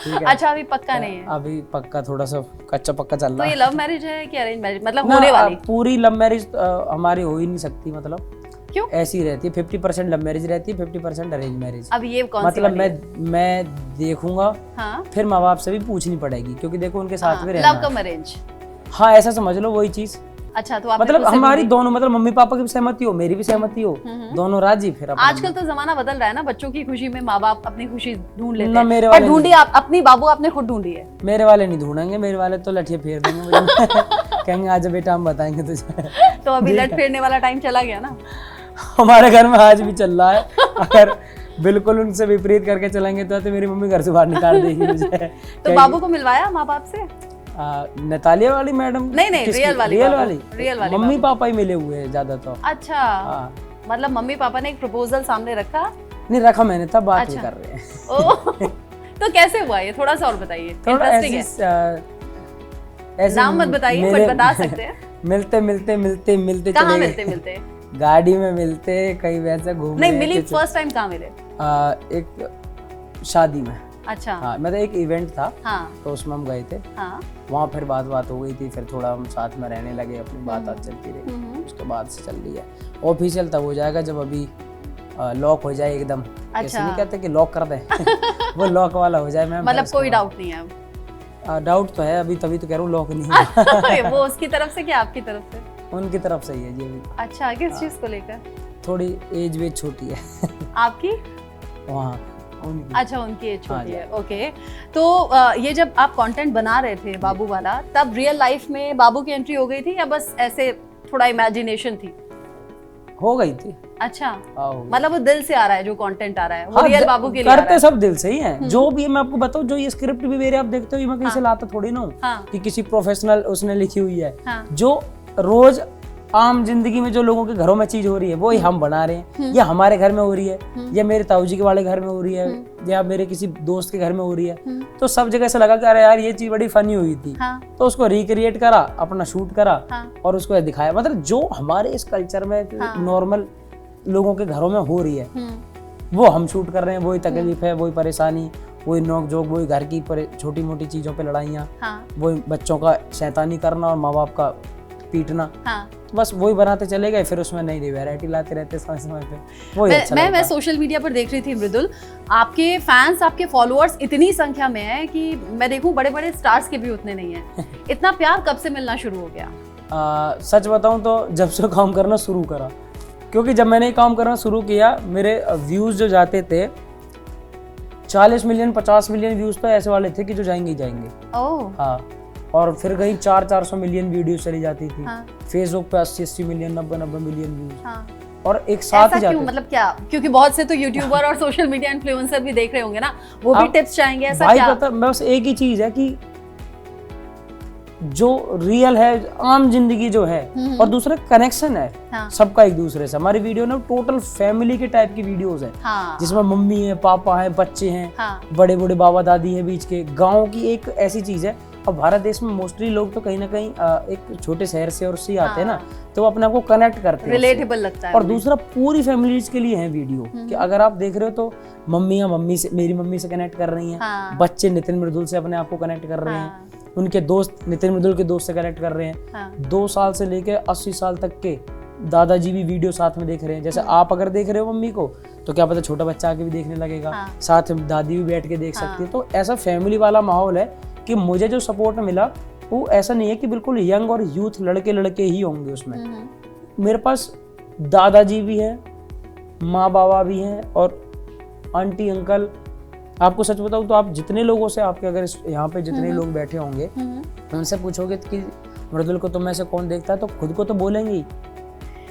S1: ठीक है।
S2: अच्छा, अभी पक्का नहीं है?
S1: अभी पक्का, थोड़ा सा कच्चा पक्का चल रहा है।
S2: तो ये लव मैरिज है कि अरेंज मैरिज, मतलब होने वाली?
S1: पूरी लव मैरिज हमारी हो ही नहीं सकती, मतलब
S2: क्यों?
S1: ऐसी रहती है, 50% लव मैरिज रहती है, 50% अरेंज मैरिज।
S2: अब ये कौन सी
S1: मतलब
S2: वाली
S1: मैं देखूंगा,
S2: हाँ?
S1: फिर माँ बाप से भी पूछनी पड़ेगी, क्योंकि देखो उनके साथ में रहना।
S2: लव कम अरेंज?
S1: हाँ, ऐसा समझ लो वही चीज।
S2: अच्छा, तो आपने
S1: मतलब
S2: उससे
S1: हमारी दोनों, मतलब मम्मी पापा की भी सहमति हो, मेरी भी सहमति हो, दोनों राजी। फिर
S2: आजकल तो जमाना बदल रहा है ना, बच्चों की खुशी में माँ बाप अपनी खुशी ढूंढ लेते
S1: ना,
S2: हैं।
S1: मेरे
S2: पर
S1: वाले
S2: ढूंढी आप अपनी, बाबू आपने खुद ढूंढी है?
S1: मेरे वाले नहीं ढूंढेंगे, मेरे वाले तो लठिया फेर देंगे मुझे। कहेंगे आजा बेटा हम बताएंगे तुझे।
S2: तो अभी लट फेरने वाला टाइम चला गया ना?
S1: हमारे घर में आज भी चल रहा है। अगर बिल्कुल उनसे विपरीत करके चलेंगे तो मेरी मम्मी घर से बाहर निकाल देगी मुझे।
S2: तो बाबू को मिलवाया माँ बाप से?
S1: नतालिया वाली मैडम?
S2: नहीं, रियल वाली
S1: मम्मी पापा ही मिले हुए हैं ज्यादा तो।
S2: अच्छा, मतलब मम्मी पापा ने एक प्रपोजल सामने रखा?
S1: नहीं रखा मैंने, तब बात नहीं कर रहे हैं।
S2: तो कैसे हुआ ये, थोड़ा सा और बताइए। नाम मत बताइए, बट बता सकते हैं।
S1: मिलते
S2: कहाँ मिलते?
S1: गाड़ी में मिलते, कहीं वैसे घूमने।
S2: नहीं, मिली फर्स्ट टाइम कहाँ मिले?
S1: एक शादी में।
S2: अच्छा।
S1: हाँ, मतलब एक इवेंट था,
S2: हाँ।
S1: तो उसमें हम गए थे।
S2: हाँ।
S1: वहाँ फिर बात हो गई थी, फिर थोड़ा हम साथ में रहने लगे, अपनी बात चलती रही, उसके बाद से चल रही है। ऑफिशियल तब हो जाएगा जब अभी लॉक हो जाए एकदम। ऐसे नहीं कहते कि लॉक कर दे। वो लॉक वाला हो जाए मैम।
S2: मतलब कोई डाउट नहीं है अब?
S1: डाउट तो है अभी, तभी तो कह रहा हूँ लॉक नहीं है।
S2: वो उसकी तरफ से क्या आपकी तरफ से?
S1: उनकी तरफ से ही है जी अभी।
S2: अच्छा, किस चीज को लेकर?
S1: थोड़ी एज वेज छोटी है।
S2: आपकी?
S1: वहाँ उनकी।
S2: अच्छा, उनकी एज छोटी है। ओके, तो ये जब आप कंटेंट बना रहे थे बाबू वाला, तब रियल लाइफ में बाबू की एंट्री हो गई थी या बस ऐसे थोड़ा इमेजिनेशन थी?
S1: हो गई थी।
S2: अच्छा, मतलब वो दिल से आ रहा है जो कंटेंट आ रहा है, वो
S1: हाँ,
S2: रियल बाबू के लिए
S1: करते सब दिल से ही है। जो भी मैं आपको बताऊं, जो ये स्क्रिप्ट भी मेरे आप देखते हो, ये मैं कहीं से लाता थोड़ी ना हूँ कि किसी प्रोफेशनल उसने लिखी हुई है। जो रोज आम जिंदगी में जो लोगों के घरों में चीज हो रही है वो ही हम बना रहे हैं, या हमारे घर में हो रही है, या मेरे ताऊजी के वाले घर में हो रही है, या मेरे किसी दोस्त के घर में हो रही है। तो सब जगह से लगा कि अरे यार ये चीज बड़ी फनी हुई थी, तो उसको रिक्रिएट करा, अपना शूट करा और उसको दिखाया। मतलब जो हमारे इस कल्चर में नॉर्मल लोगों के घरों में हो रही है वो हम शूट कर रहे हैं। वही तकलीफ है, वही परेशानी, वही नोक जोक, वही घर की छोटी मोटी चीजों पे लड़ाइयाँ, वही बच्चों का शैतानी करना और माँ बाप का पीटना। बस वही बनाते चले गए, फिर उसमें नई नई वैरायटी लाते रहते समय समय पे। वही अच्छा
S2: मैं सोशल मीडिया पर देख रही थी मृदुल, आपके फैंस, आपके फॉलोअर्स इतनी संख्या में है कि मैं देखूं बड़े बड़े स्टार्स के भी उतने नहीं है। इतना प्यार कब से मिलना शुरू हो गया?
S1: सच बताऊं तो जब से काम करना शुरू करा, क्योंकि जब मैंने काम करना शुरू किया, मेरे व्यूज जो जाते थे 40 मिलियन 50 मिलियन व्यूज तो ऐसे वाले थे कि जो जाएंगे ही जाएंगे। हाँ, और फिर कहीं 400-400 मिलियन वीडियो चली जाती थी। फेसबुक पे 80-80 मिलियन 90-90 मिलियन व्यूज, और एक साथ ही जाते।
S2: मतलब क्या? क्योंकि बहुत से तो यूट्यूबर और सोशल मीडिया इन्फ्लुएंसर भी देख रहे होंगे ना, वो भी टिप्स चाहेंगे, ऐसा क्या?
S1: पता बस एक ही चीज है कि जो रियल है, आम जिंदगी जो है, और दूसरा कनेक्शन है सबका एक दूसरे से। हमारी वीडियो ना टोटल फैमिली के टाइप की वीडियोस है, जिसमें मम्मी है, पापा है, बच्चे हैं, बड़े बड़े बाबा दादी है, बीच के गाँव की एक ऐसी चीज है। अब भारत देश में मोस्टली लोग तो कहीं ना कहीं एक छोटे शहर से और उससे आते हैं ना, तो वो अपने आप को कनेक्ट करते हैं,
S2: रिलेटेबल लगता है।
S1: और दूसरा पूरी फैमिलीज के लिए है वीडियो कि अगर आप देख रहे हो तो मम्मी से, मेरी मम्मी से कनेक्ट कर रही हैं, बच्चे नितिन मृदुल से अपने आप को कनेक्ट कर रहे हैं, उनके दोस्त नितिन मृदुल के दोस्त से कनेक्ट कर रहे हैं, 2 साल से लेकर 80 साल तक के दादाजी भी वीडियो साथ में देख रहे हैं। जैसे आप अगर देख रहे हो मम्मी को, तो क्या पता छोटा बच्चा आके भी देखने लगेगा, साथ में दादी भी बैठ के देख सकती है। तो ऐसा फैमिली वाला माहौल है कि मुझे जो सपोर्ट मिला वो ऐसा नहीं है कि बिल्कुल यंग और यूथ लड़के ही होंगे उसमें। मेरे पास दादाजी भी हैं, माँ बाबा भी हैं, और आंटी अंकल। आपको सच बताऊं तो आप जितने लोगों से, आपके अगर यहाँ पे जितने लोग बैठे होंगे उनसे पूछोगे कि मृदुल को तुम में से कौन देखता है, तो खुद को तो बोलेंगे ही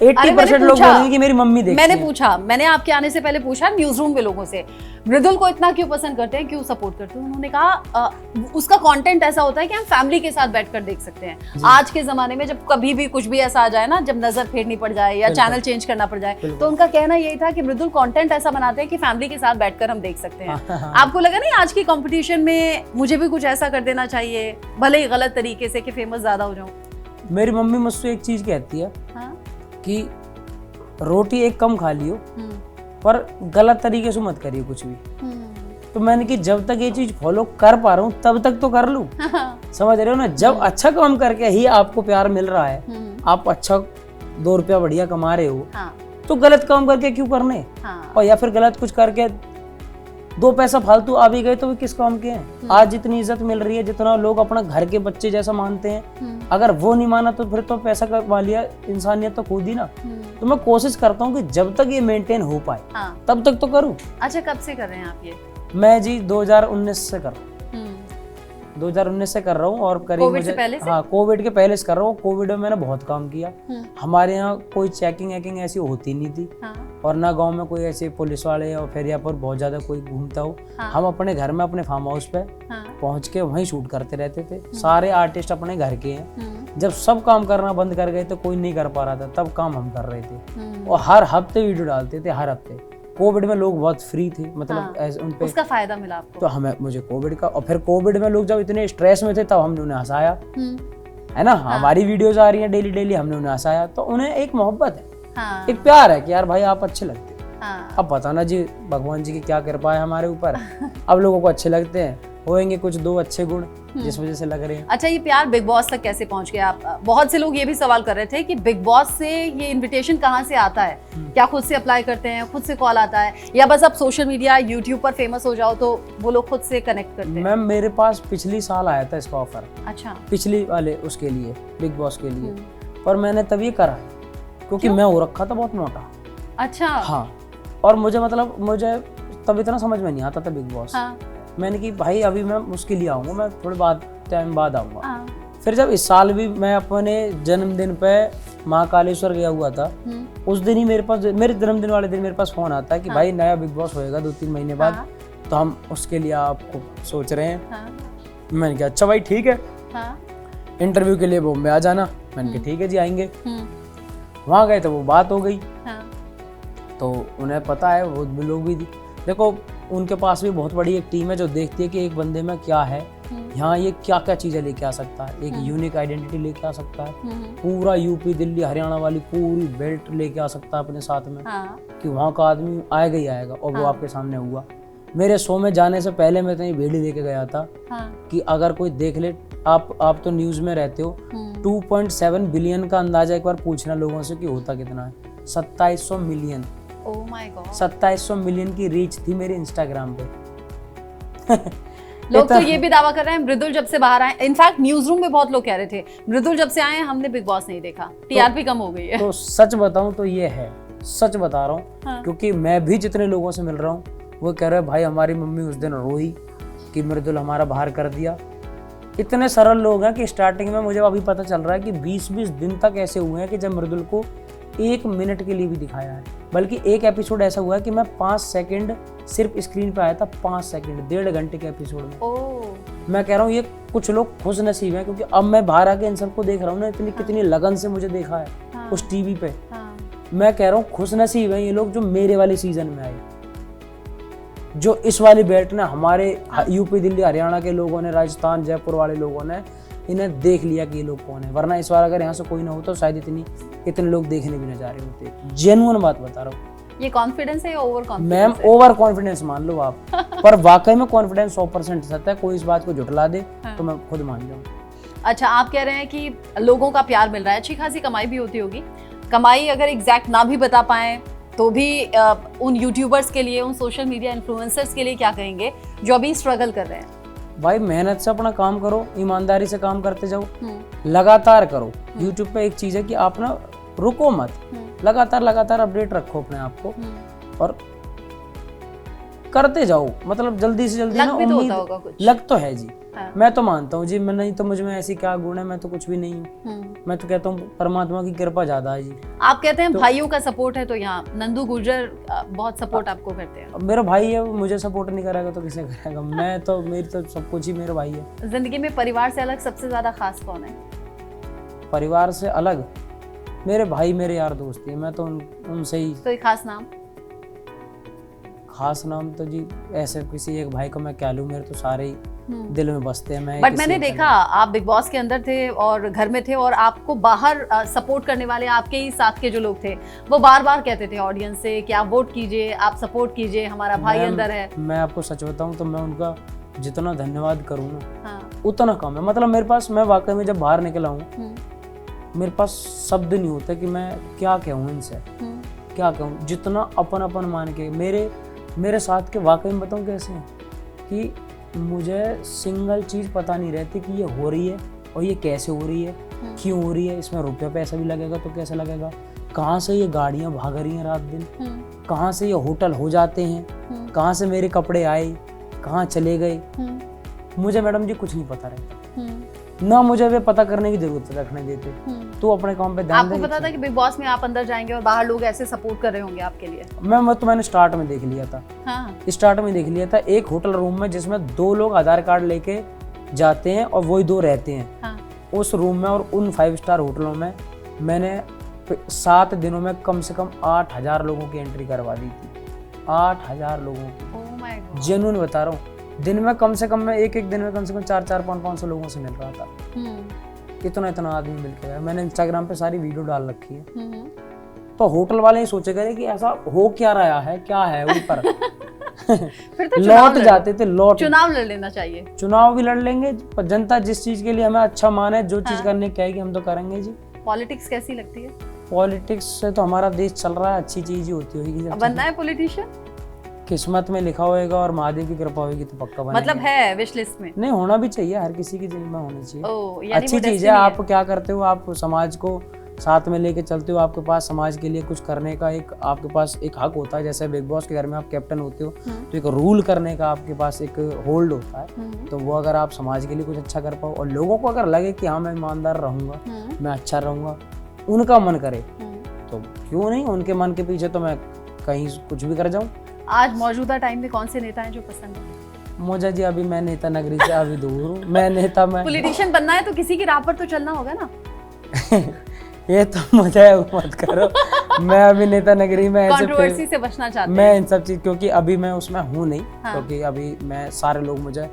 S1: 80% लोग बोलेंगे कि मेरी मम्मी देखती है।
S2: मैंने पूछा, मैंने आपके आने से पहले पूछा न्यूज रूम में लोगों से, मृदुल को इतना क्यों पसंद करते हैं, क्यों सपोर्ट करते हैं। उन्होंने कहा उसका कंटेंट ऐसा होता है कि हम फैमिली के साथ बैठकर देख सकते हैं। आज के जमाने में जब कभी भी कुछ भी ऐसा आ जाए ना, जब नजर फेरनी पड़ जाए या चैनल चेंज करना पड़ जाए, तो उनका कहना यही था कि मृदुल कंटेंट ऐसा बनाते हैं कि फैमिली के साथ बैठकर हम देख सकते हैं। आपको लगा नहीं आज की कंपटीशन में मुझे भी कुछ ऐसा कर देना चाहिए, भले ही गलत तरीके से, कि फेमस ज्यादा हो जाऊं?
S1: मेरी मम्मी मुझसे एक चीज कहती है कि रोटी एक कम खा लियो, पर गलत तरीके से मत करिए कुछ भी। तो मैंने कि जब तक ये चीज फॉलो कर पा रहा हूँ तब तक तो कर लूं। समझ रहे हो ना, जब अच्छा काम करके ही आपको प्यार मिल रहा है, आप अच्छा 2 रुपया बढ़िया कमा रहे हो, तो गलत काम करके क्यों करने। और या फिर गलत कुछ करके 2 पैसा फालतू आ भी गए तो किस काम के हैं। आज जितनी इज्जत मिल रही है, जितना लोग अपना घर के बच्चे जैसा मानते हैं, अगर वो नहीं माना तो फिर तो पैसा कमा लिया, इंसानियत तो खो दी ना। तो मैं कोशिश करता हूँ कि जब तक ये मेंटेन हो पाए तब तक तो करूँ।
S2: अच्छा, कब से कर रहे हैं आप ये?
S1: मैं जी 2019 से कर रहा हूँ। 2019 से कर रहा हूँ, और करीब
S2: कोविड से पहले से?
S1: हाँ, कोविड के पहले से कर रहा हूँ। कोविड में मैंने बहुत काम किया। हमारे यहाँ कोई चेकिंग वेकिंग ऐसी होती नहीं थी, और ना गांव में कोई ऐसे पुलिस वाले और फेरिया पर बहुत ज्यादा कोई घूमता हो। हम अपने घर में अपने फार्म हाउस पे पहुंच के वहीं शूट करते रहते थे। सारे आर्टिस्ट अपने घर के हैं। जब सब काम करना बंद कर गए तो कोई नहीं कर पा रहा था, तब काम हम कर रहे थे, और हर हफ्ते वीडियो डालते थे, हर हफ्ते। कोविड में लोग बहुत फ्री थे, मतलब उन पे
S2: उसका फायदा मिला आपको?
S1: तो मुझे कोविड का, और फिर कोविड में लोग जब इतने स्ट्रेस में थे तब हमने उन्हें हंसाया, है ना। हमारी वीडियोस आ रही हैं डेली, हमने उन्हें हंसाया। तो उन्हें एक मोहब्बत है, एक प्यार है कि यार भाई आप अच्छे लगते हैं। अब पता ना जी भगवान जी की क्या कृपा है हमारे ऊपर, अब लोगों को अच्छे लगते हैं, होंगे कुछ 2 अच्छे गुण जिस वजह से लग रहे हैं।
S2: अच्छा, ये प्यार बिग बॉस तक कैसे पहुंच गया? आप, बहुत से लोग ये भी सवाल कर रहे थे कि बिग बॉस से ये इनविटेशन कहाँ से आता है? क्या खुद से अप्लाई करते हैं, खुद से कॉल आता है, या बस आप सोशल मीडिया यूट्यूब पर फेमस हो जाओ तो वो लोग खुद से कनेक्ट करते हैं?
S1: मैम, मेरे पास पिछली साल आया था इसका ऑफर।
S2: अच्छा।
S1: पिछली वाले उसके लिए, बिग बॉस के लिए, पर मैंने तभी करा क्योंकि मैं हो रखा था बहुत मोटा।
S2: अच्छा।
S1: हाँ, और मुझे तब इतना समझ में नहीं आता था बिग बॉस। मैंने कि भाई अभी मैं उसके लिए आऊँगा, मैं थोड़े टाइम बाद आऊँगा। फिर जब इस साल भी मैं अपने जन्मदिन पे महाकालेश्वर गया हुआ था, उस दिन ही मेरे जन्मदिन वाले दिन मेरे पास फोन आता है कि भाई नया बिग बॉस होएगा 2-3 महीने बाद, तो हम उसके लिए आपको सोच रहे हैं। मैंने कहा अच्छा भाई ठीक है, इंटरव्यू के लिए बॉम्बे आ जाना। मैंने कहा ठीक है जी आएंगे। वहाँ गए तो वो बात हो गई, तो उन्हें पता है, वो लोग भी देखो उनके पास भी बहुत बड़ी एक टीम है जो देखती है कि एक बंदे में क्या है, यहाँ ये क्या क्या चीजें लेके आ सकता है, एक यूनिक आइडेंटिटी लेके आ सकता है, पूरा यूपी दिल्ली हरियाणा वाली पूरी बेल्ट लेके आ सकता है अपने साथ में, कि वहाँ का आदमी आएगा ही आएगा। और वो आपके सामने हुआ। मेरे शो में जाने से पहले मैं तो ये भेड़ी लेके गया था कि अगर कोई देख ले, आप तो न्यूज में रहते हो, 2.7 बिलियन का अंदाजा एक बार पूछना लोगों से कि होता कितना है। 2700 million.
S2: Oh my God.
S1: 2700 million की रीच थी मेरे इंस्टाग्राम पे।
S2: लोग तो ये भी दावा कर रहे हैं मृदुल जब से बाहर आए, इनफैक्ट न्यूज रूम में बहुत लोग कह रहे थे मृदुल जब से आए हमने बिग बॉस नहीं देखा, टीआरपी कम हो गई है।
S1: तो सच बताऊं तो ये है, सच बता रहा हूँ। क्योंकि मैं भी जितने लोगों से मिल रहा हूँ वो कह रहे हैं भाई हमारी मम्मी उस दिन रोई कि मृदुल हमारा बाहर कर दिया। इतने सरल लोग हैं कि स्टार्टिंग में मुझे अभी पता चल रहा है कि 20-20 दिन तक ऐसे हुए हैं कि जब मृदुल को 1 मिनट के लिए भी दिखाया है। बल्कि एक एपिसोड ऐसा हुआ है कि मैं 5 सेकंड सिर्फ स्क्रीन पे आया था, 5 सेकंड 1.5 घंटे के एपिसोड में। मैं कह रहा हूँ ये कुछ लोग खुश नसीब हैं, क्योंकि अब मैं बाहर आके इन सबको देख रहा हूँ ना, कितनी लगन से मुझे देखा है उस टीवी पे। मैं कह रहा हूँ खुश नसीब हैं ये लोग जो मेरे वाले सीजन में आए। जो इस वाली बेल्ट ने हमारे यूपी, दिल्ली, हरियाणा के लोगों ने, राजस्थान, जयपुर वाले लोगों ने इन्हें देख लिया कि ये लोग कौन है। वरना इस बार अगर यहाँ से कोई ना होता तो शायद इतने लोग देखने भी ना जा रहे होते। जेन्युइन बात बता रहा हूँ।
S2: ये कॉन्फिडेंस है या over confidence?
S1: Ma'am over confidence मान लो आप, पर वाकई में कॉन्फिडेंस 100% सत्य है। कोई इस बात को झुठला दे तो मैं खुद मान जाऊँ।
S2: अच्छा, आप कह रहे हैं कि लोगों का प्यार मिल रहा है, अच्छी खासी कमाई भी होती होगी। कमाई अगर एग्जैक्ट ना भी बता पाएं तो भी उन यूट्यूबर्स के लिए, उन सोशल मीडिया इन्फ्लुएंसर्स के लिए क्या कहेंगे जो अभी स्ट्रगल कर रहे हैं?
S1: भाई मेहनत से अपना काम करो, ईमानदारी से काम करते जाओ, लगातार करो। यूट्यूब पे एक चीज है कि आप ना रुको मत, लगातार अपडेट रखो अपने आप को और करते जाओ। मतलब जल्दी से जल्दी ना उम्मीद लग तो है जी। हाँ। मैं तो मानता हूँ जी, मैं नहीं तो मुझ में ऐसी क्या गुण है, मैं तो कुछ भी नहीं हूँ। मैं तो कहता हूँ परमात्मा की कृपा ज्यादा है जी। आप
S2: कहते हैं तो, भाइयों का सपोर्ट है, तो यहाँ नंदू गुर्जर बहुत सपोर्ट आपको करते हैं।
S1: मेरा भाई है, मुझे सपोर्ट नहीं करेगा तो किसे करेगा? मैं तो, मेरी तो सब कुछ ही मेरा भाई है।
S2: जिंदगी में परिवार से अलग सबसे ज्यादा खास कौन है?
S1: परिवार से अलग मेरे भाई, मेरे यार दोस्त है। मैं तो उनसे ही।
S2: कोई खास नाम?
S1: खास नाम तो जी ऐसे किसी एक भाई को मैं क्या लूं, मेरे तो सारे ही दिल में बसते हैं। मैं
S2: बट मैंने देखा आप बिग बॉस के अंदर थे और घर में थे, और आपको बाहर सपोर्ट करने वाले आपके ही साथ के जो लोग थे वो बार बार कहते थे ऑडियंस से कि आप वोट कीजिए, आप सपोर्ट कीजिए, हमारा भाई अंदर है।
S1: मैं आपको सच बताऊं तो मैं उनका जितना धन्यवाद करूँ ना उतना कम है। मतलब मेरे पास, मैं वाकई में जब बाहर निकला हूँ मेरे पास शब्द नहीं होता कि मैं क्या कहूँ इनसे, क्या कहूँ। जितना अपन मान के मेरे साथ के वाकई में बताऊँ कैसे हैं कि मुझे सिंगल चीज़ पता नहीं रहती कि ये हो रही है और ये कैसे हो रही है, क्यों हो रही है, इसमें रुपया पैसा भी लगेगा तो कैसे लगेगा, कहाँ से ये गाड़ियाँ भाग रही हैं रात दिन, कहाँ से ये होटल हो जाते हैं, कहाँ से मेरे कपड़े आए, कहाँ चले गए। मुझे मैडम जी कुछ नहीं पता रहता, ना मुझे वे पता करने की जरूरत रखने देते। तो अपने काम पे ध्यान
S2: आपको पता था कि बिग बॉस में आप अंदर जाएंगे और बाहर लोग ऐसे सपोर्ट कर रहे होंगे आपके लिए?
S1: मैंने स्टार्ट में देख लिया था। हाँ। स्टार्ट में देख लिया था एक होटल रूम में जिसमें 2 लोग आधार कार्ड लेके जाते हैं और वही 2 रहते हैं। हाँ। उस रूम में और उन 5 स्टार होटलों में मैंने 7 दिनों में कम से कम 8000 लोगों की एंट्री करवा दी थी। 8000 लोगों की, जेन्युइन बता रहा हूँ। दिन में कम से कम मैं एक दिन में कम से कम 400 500 लोगों से मिल रहा था। इतना आदमी मिल के गया। मैंने इंस्टाग्राम पे सारी वीडियो डाल रखी है। तो होटल वाले ही सोचे करे कि ऐसा हो क्या रहा है, क्या है ऊपर।
S2: फिर तो
S1: लौट जाते थे।
S2: चुनाव लड़ लेना चाहिए।
S1: चुनाव भी लड़ लेंगे, पर जनता जिस चीज के लिए हमें अच्छा माने, जो चीज करने कहेगी हम तो करेंगे जी।
S2: पॉलिटिक्स कैसी लगती है?
S1: पॉलिटिक्स से तो हमारा देश चल रहा है, अच्छी चीज ही होती होगी।
S2: बनना है पॉलिटिशियन?
S1: किस्मत में लिखा होएगा और महादेव की कृपा होगी तो पक्का बनेगा।
S2: मतलब है विश लिस्ट में? नहीं,
S1: होना भी चाहिए, हर किसी की जिम्मेदारी होनी चाहिए। अच्छी चीज है। आप क्या करते हो, आप समाज को साथ में लेके चलते हो। आपके पास समाज के लिए कुछ करने का आपके पास एक हक होता है। जैसे बिग बॉस के घर में आप कैप्टन होते हो तो एक रूल करने का आपके पास एक होल्ड होता है। तो वो अगर आप समाज के लिए कुछ अच्छा कर पाओ और लोगों को अगर लगे कि हाँ मैं ईमानदार रहूंगा, मैं अच्छा रहूंगा, उनका मन करे तो क्यों नहीं, उनके मन के पीछे तो मैं कहीं कुछ भी कर जाऊं।
S2: आज मौजूदा टाइम में कौन से नेता हैं जो पसंद है?
S1: मुझे जी अभी मैं नेता नगरी से अभी दूर हूँ। मैं
S2: पॉलिटिशियन बनना है तो किसी की राह पर तो चलना होगा ना।
S1: ये तो मुझे मत करो। मैं अभी नेता नगरी में
S2: कंट्रोवर्सी से बचना चाहते हैं।
S1: मैं इन सब चीज, क्योंकि अभी मैं उसमें हूँ नहीं। हाँ। क्योंकि अभी मैं सारे लोग मुझे